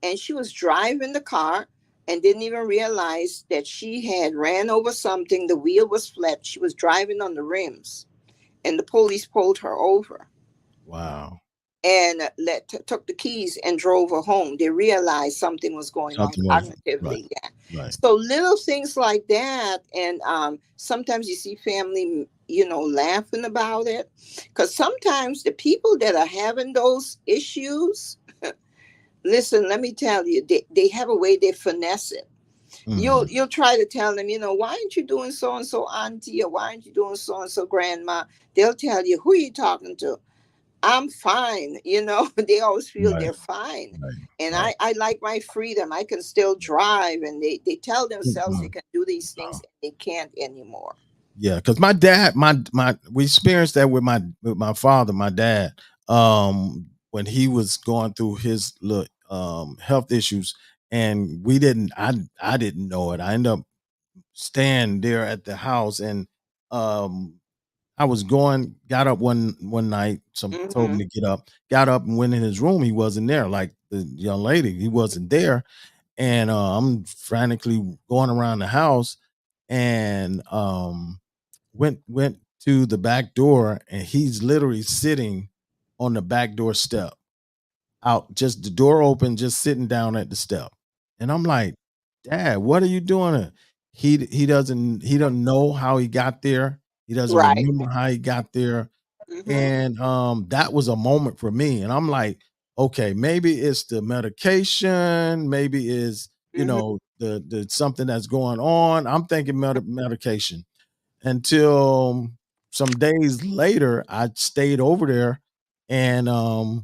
and she was driving the car and didn't even realize that she had ran over something. The wheel was flat. She was driving on the rims and the police pulled her over. Wow. And took the keys and drove her home. They realized something was going on cognitively. Right. Yeah. Right. So little things like that. And sometimes you see family, laughing about it. Because sometimes the people that are having those issues, listen, let me tell you, they have a way they finesse it. Mm-hmm. You'll try to tell them, why aren't you doing so and so, auntie, or why aren't you doing so and so, grandma? They'll tell you, who are you talking to? I'm fine. They always feel they're fine. Right. And I like my freedom. I can still drive. And they tell themselves they can do these things and they can't anymore. Yeah, because my dad, we experienced that with my father, my dad, when he was going through his health issues, and I didn't know it. I ended up staying there at the house, and I was got up one night, told me to get up, got up and went in his room. He wasn't there, like the young lady, he wasn't there. And I'm frantically going around the house and went to the back door, and he's literally sitting on the back door step, out, just the door open, just sitting down at the step. And I'm like, Dad, what are you doing? He doesn't know how he got there. He doesn't remember how he got there. Mm-hmm. And that was a moment for me. And I'm like, okay, maybe it's the medication, maybe it's, the something that's going on. I'm thinking medication. Until some days later, I stayed over there, and I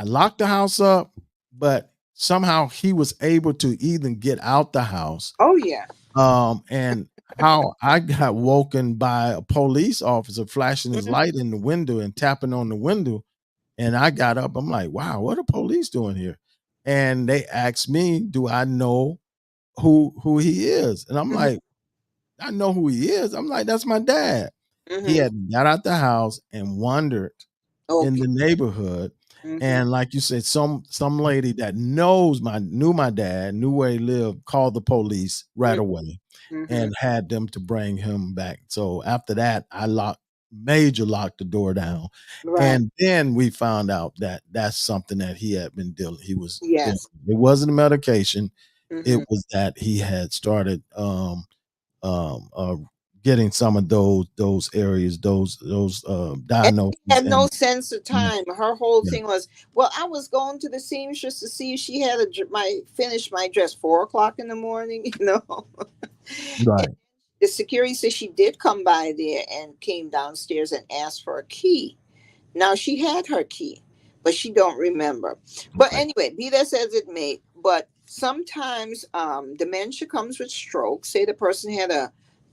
locked the house up, but somehow he was able to even get out the house. Oh yeah. And how I got woken by a police officer flashing his light in the window and tapping on the window, and I got up. I'm like, wow, what are police doing here? And they asked me, do I know who he is? And I'm like, I know who he is. I'm like, that's my dad. Mm-hmm. He had got out the house and wandered in the neighborhood. Mm-hmm. And like you said, some lady that knew my dad, knew where he lived, called the police right away and had them to bring him back. So after that, I locked the door down. Right. And then we found out that that's something that he had been dealing. He was, it wasn't a medication. Mm-hmm. It was that he had started getting some of those areas, those diagnoses. Had no sense of time. Her whole thing was, well, I was going to the seamstress to see if she had finished my dress 4 o'clock in the morning, Right. And the security said she did come by there and came downstairs and asked for a key. Now she had her key, but she don't remember. But anyway, be that as it may, but sometimes dementia comes with stroke. Say the person had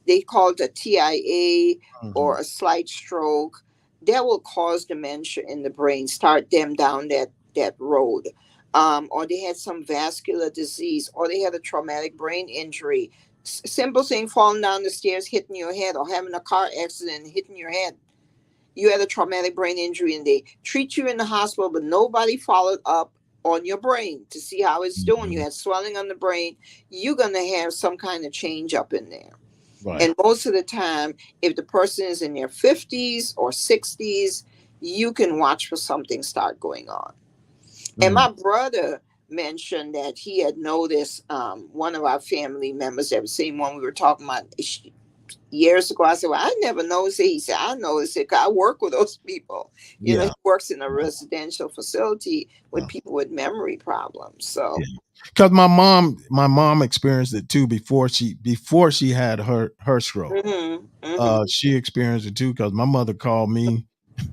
they call it a TIA or a slight stroke. That will cause dementia in the brain, start them down that road. Or they had some vascular disease, or they had a traumatic brain injury. Simple thing, falling down the stairs, hitting your head, or having a car accident, hitting your head. You had a traumatic brain injury and they treat you in the hospital, but nobody followed up on your brain to see how it's doing. You Mhm. had swelling on the brain, you're going to have some kind of change up in there. Right. And most of the time, if the person is in their 50s or 60s, you can watch for something start going on. And Mm. my brother mentioned that he had noticed one of our family members, that was the same one we were talking about years ago. I said, well, I never noticed it. He said, I noticed it 'cause I work with those people. You know, Yeah. he works in a residential facility with Yeah. people with memory problems. So, Because my mom experienced it too before she had her stroke. mm-hmm, mm-hmm, She experienced it too because my mother called me.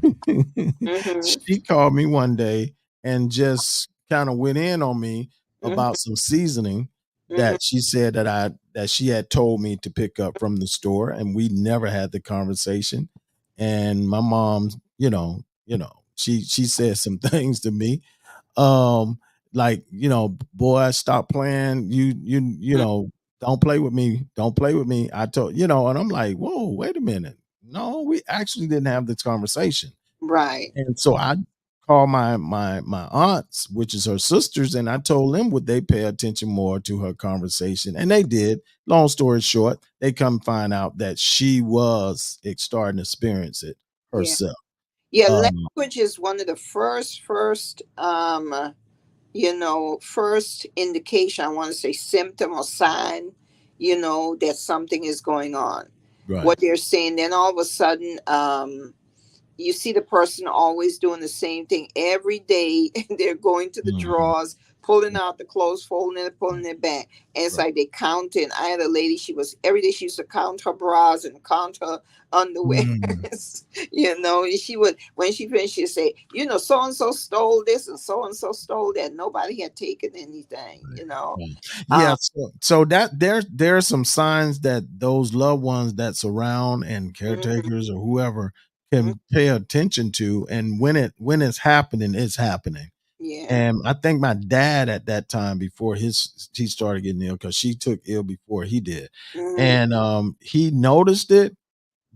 mm-hmm, She called me one day and just kind of went in on me mm-hmm, about some seasoning mm-hmm, that she said that she had told me to pick up from the store, and we never had the conversation. And my mom, she said some things to me, um like, boy, stop playing, don't play with me, don't play with me, I told, and I'm like, whoa, wait a minute, no, we actually didn't have this conversation. right. And so I called my aunts, which is her sisters, and I told them would they pay attention more to her conversation, and they did. Long story short, they come find out that she was starting to experience it Yeah. herself. Yeah. um Language is one of the first, first indication, I want to say symptom or sign, that something is going on. right. What they're saying, then all of a sudden, you see the person always doing the same thing every day. They're going to the Mhm. drawers, pulling out the clothes, folding it, pulling it back. And it's Right. like they counting. I had a lady, she was every day she used to count her bras and count her underwear. Mhm. And she would, when she finished, she'd say, so and so stole this and so stole that. Nobody had taken anything. Right. Um, Yeah, so that there are some signs that those loved ones that surround and mhm, caretakers or whoever mhm. can pay attention to, and when it's happening, it's happening. Yeah. And I think my dad at that time, before he started getting ill, because she took ill before he did, Hmm. and he noticed it,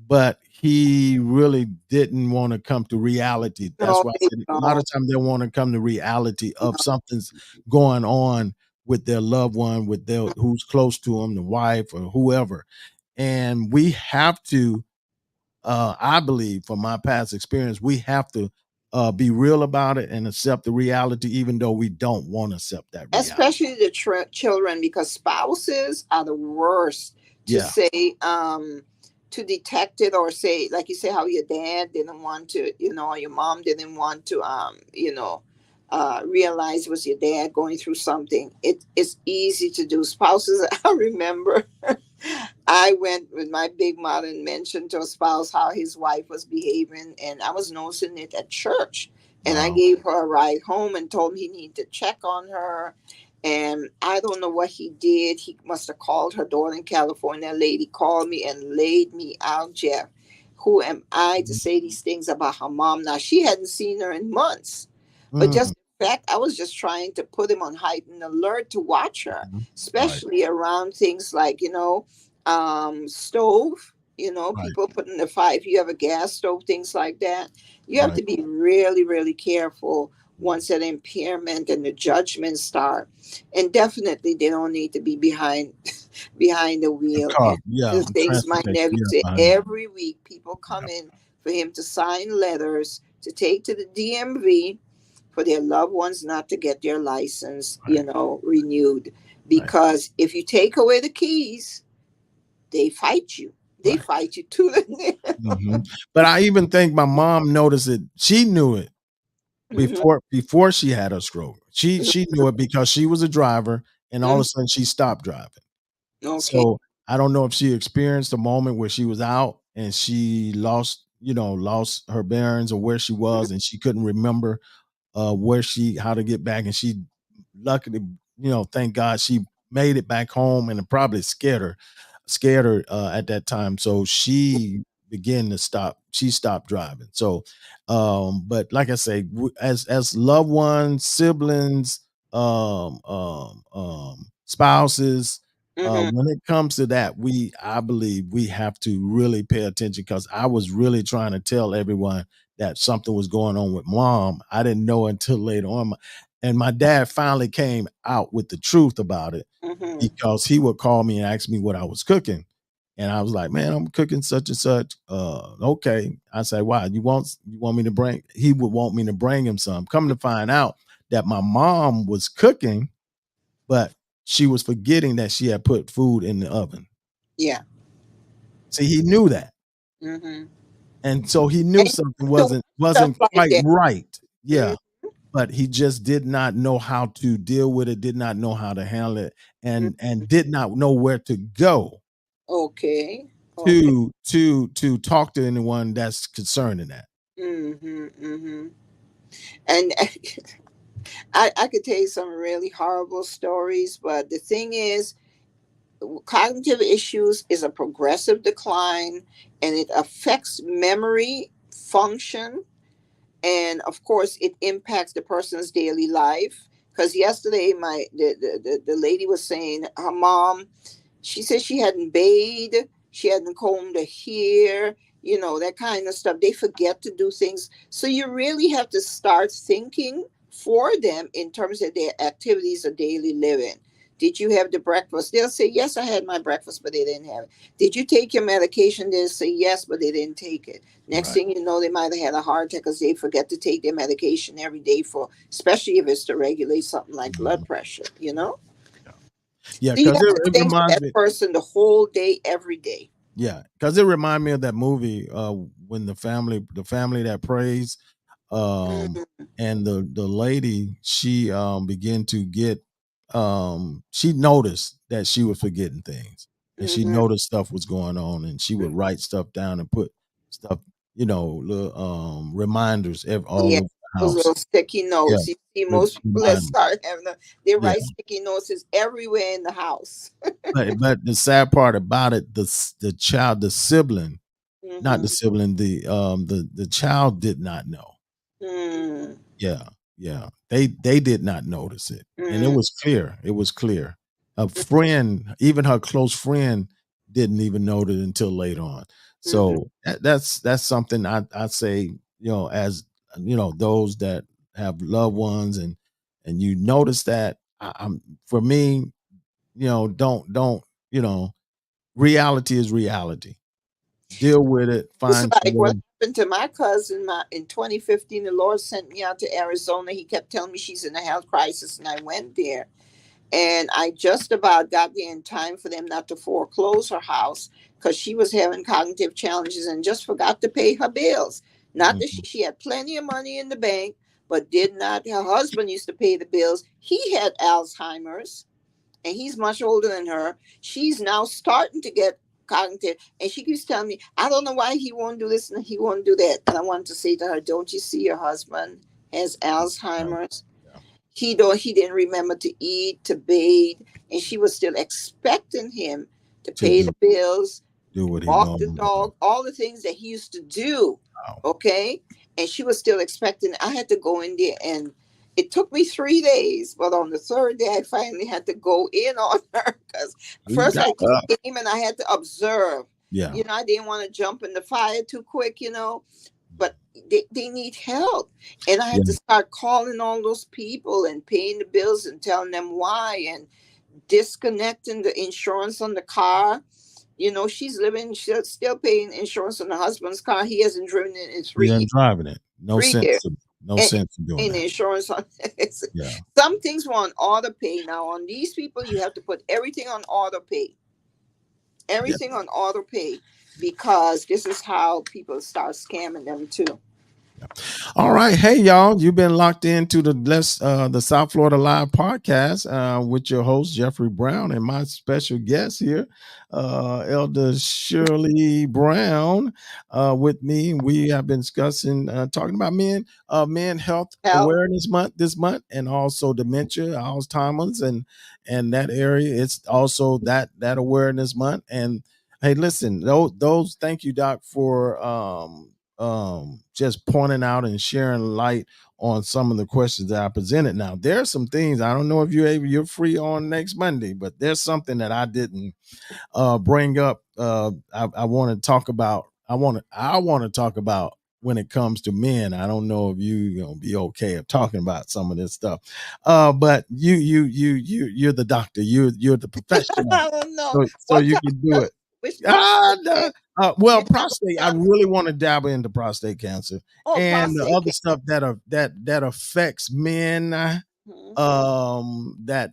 but he really didn't want to come to reality. That's No, why I they said a lot don't. of times they want to come to reality of No. something's going on with their loved one, with their who's close to them, the wife or whoever. And we have to, I believe, from my past experience, we have to be real about it and accept the reality, even though we don't want to accept that reality. Especially the children, because spouses are the worst to Yeah. say, to detect it, or say, like you say, how your dad didn't want to, or your mom didn't want to, realize it was your dad going through something. It's easy to do. Spouses, I remember I went with my big mouth and mentioned to a spouse how his wife was behaving, and I was noticing it at church. And I Wow. gave her a ride home and told him he needed to check on her. And I don't know what he did. He must have called her daughter in California. A lady called me and laid me out, Jeff. Who am I to say these things about her mom? Now, she hadn't seen her in months, but Mhm. just the fact, I was just trying to put him on heightened alert to watch her, Right. especially around things like, stove, Right. people putting the fire, if you have a gas stove, things like that. You have Right. to be really, really careful once that impairment and the judgments start. And definitely they don't need to be behind behind the The wheel. car. And Yeah. the things my Transportation. nephew Yeah. said, Behind it. every week people come in for him to sign letters to take to the DMV for their loved ones not to get their license, Right. renewed. Right. Because if you take away the keys, they fight you. They Right. fight you to the nail. But I even think my mom noticed it. She knew it Mhm, before she had her stroke. She knew it because she was a driver, and all of a mhm. sudden she stopped driving. Okay. So I don't know if she experienced a moment where she was out and she lost her bearings or where she Mhm, was, and she couldn't remember how to get back, and she luckily, thank God she made it back home, and it probably scared her at that time, so she stopped driving. So but like I say, as loved ones, siblings, spouses, mhm. when it comes to that, I believe we have to really pay attention, because I was really trying to tell everyone that something was going on with mom. I didn't know until later on. And my dad finally came out with the truth about it, because he would call me and ask me what I was cooking. And I was like, man, I'm cooking such and such. Okay. I say, why? You want me to bring? He would want me to bring him some. Come to find out that my mom was cooking, but she was forgetting that she had put food in the oven. Yeah. See, he knew that. And so he knew something wasn't quite right. Yeah. But he just did not know how to deal with it, did not know how to handle it, and did not know where to go. Okay. To talk to anyone that's concerned in that. And I could tell you some really horrible stories, but the thing is, cognitive issues is a progressive decline, and it affects memory function, and of course it impacts the person's daily life. Because yesterday the lady was saying her mom, she said she hadn't bathed, she hadn't combed her hair, that kind of stuff. They forget to do things. So you really have to start thinking for them in terms of their activities of daily living. Did you have the breakfast? They'll say, yes, I had my breakfast, but they didn't have it. Did you take your medication? They'll say, yes, but they didn't take it. Next thing you know, they might have had a heart attack because they forget to take their medication every day, especially if it's to regulate something like blood pressure, Yeah, so you because have to it think of reminds that me. person the whole day, every day. Yeah, because it reminds me of that movie, when the family that prays, and the lady, she began to get, she noticed that she was forgetting things, and she noticed stuff was going on, and she would write stuff down and put stuff, little reminders all Yeah, over the those house. little sticky Yeah, notes. You see, most people that reminders. start having they Yeah. write sticky notes is everywhere in the house. But the sad part about it, the child, the sibling, not the sibling, the child did not know. Mm. Yeah, yeah. They did not notice it. And it Mm. was clear. It was clear. A friend, even her close friend, didn't even notice it until later on. So that's something I say, as those that have loved ones, and you notice that, I'm for me, don't, reality is reality. Deal with it, It's find like what someone. happened to my cousin in 2015. The Lord sent me out to Arizona. He kept telling me she's in a health crisis, and I went there. And I just about got there in time for them not to foreclose her house because she was having cognitive challenges and just forgot to pay her bills. Not that she had plenty of money in the bank, but did not. Her husband used to pay the bills. He had Alzheimer's, and he's much older than her. She's now starting to get cognitive, and she keeps telling me, I don't know why he won't do this and he won't do that. And I wanted to say to her, don't you see your husband has Alzheimer's? He didn't remember to eat, to bathe, and she was still expecting him to pay the bills, do what he walk the normally dog, all the things that he used to do. Wow. Okay. And she was still expecting. I had to go in there, and it took me 3 days, but on the third day I finally had to go in on her because first I came and I had to observe. Yeah. I didn't want to jump in the fire too quick, but they need help. And I had to start calling all those people and paying the bills and telling them why, and disconnecting the insurance on the car. She's still paying insurance on the husband's car. He hasn't driven it in 3 years. Driving it. No 3 sense. years. No sense in doing that. Insurance on Yeah. Some things were on auto pay. Now on these people, you have to put everything on auto pay. Everything on auto pay, because this is how people start scamming them too. All right, hey y'all, you've been locked into the South Florida Live podcast with your host Jeffrey Brown and my special guest here, Elder Shirley Brown, with me. We have been discussing talking about men health awareness month this month, and also dementia, Alzheimer's, and that area. It's also that awareness month. And hey, listen, those thank you, Doc, for just pointing out and sharing light on some of the questions that I presented. Now, there's some things, I don't know if you're free on next Monday, but there's something that I didn't bring up. I want to talk about. I want to talk about when it comes to men. I don't know if you're gonna be okay of talking about some of this stuff. But you're the doctor. You're the professional. I don't know. So you can do it. Which No. Well, You have prostate. I really want to dabble into prostate cancer and the prostate other stuff that affects men that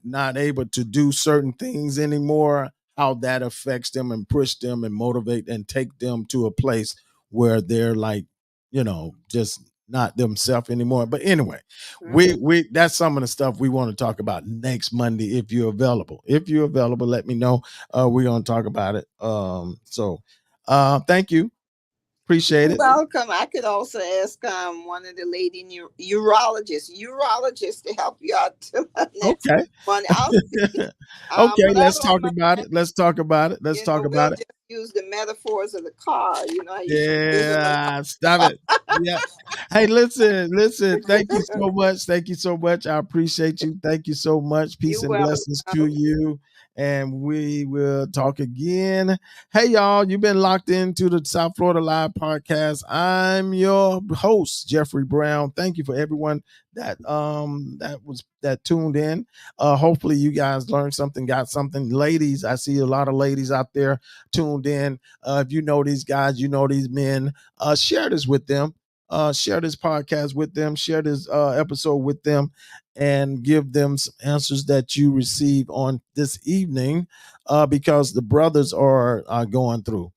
not able to do certain things anymore. How that affects them and push them and motivate and take them to a place where they're like, just not themselves anymore. But anyway, we that's some of the stuff we want to talk about next Monday. If you're available, let me know. We're gonna talk about it. Thank you. Appreciate it. Welcome. I could also ask one of the lady urologists to help you out too. Okay. One. Okay, let's talk about it. Let's talk about it. Just use the metaphors of the car. Yeah, stop it. Yeah. Hey, listen. Thank you so much. Thank you so much. I appreciate you. Thank you so much. Peace and blessings to you. And we will talk again. Hey, y'all, you've been locked into the South Florida Live podcast. I'm your host, Jeffrey Brown. Thank you for everyone that tuned in. Hopefully you guys learned something, got something. Ladies, I see a lot of ladies out there tuned in. If you know these guys, you know these men, share this with them. Share this podcast with them, share this episode with them, and give them some answers that you receive on this evening, because the brothers are going through.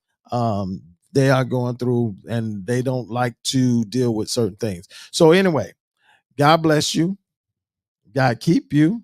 They are going through, and they don't like to deal with certain things. So anyway, God bless you. God keep you.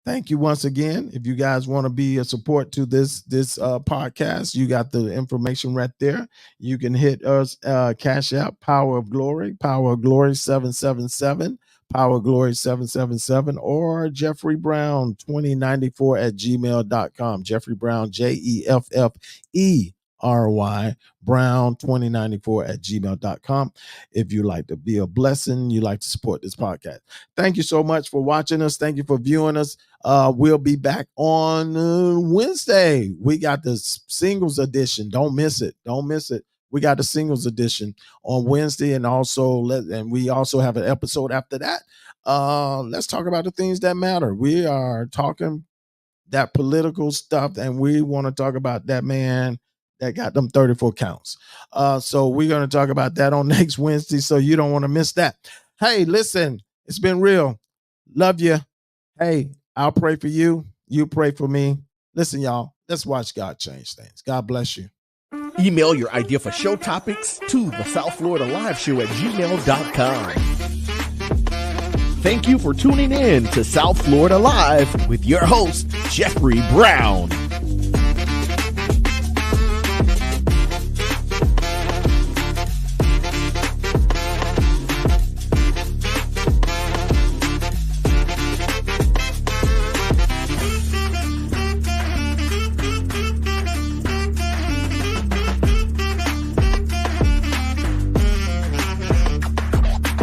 Thank you once again. If you guys want to be a support to this podcast, you got the information right there. You can hit us Cash App, Power of Glory 777, Power of Glory 777, or Jeffrey Brown 2094 at gmail.com. Jeffrey Brown, JEFFE. RY Brown 2094 at gmail.com. If you like to be a blessing, you like to support this podcast. Thank you so much for watching us. Thank you for viewing us. We'll be back on Wednesday. We got the singles edition. Don't miss it. We got the singles edition on Wednesday, and we also have an episode after that. Let's talk about the things that matter. We are talking that political stuff, and we want to talk about that man that got them 34 counts. So we're going to talk about that on next Wednesday, so you don't want to miss that. Hey, listen, it's been real. Love you. Hey, I'll pray for you. You pray for me. Listen, y'all, let's watch God change things. God bless you. Email your idea for show topics to the South Florida Live Show at gmail.com. Thank you for tuning in to South Florida Live with your host, Jeffrey Brown.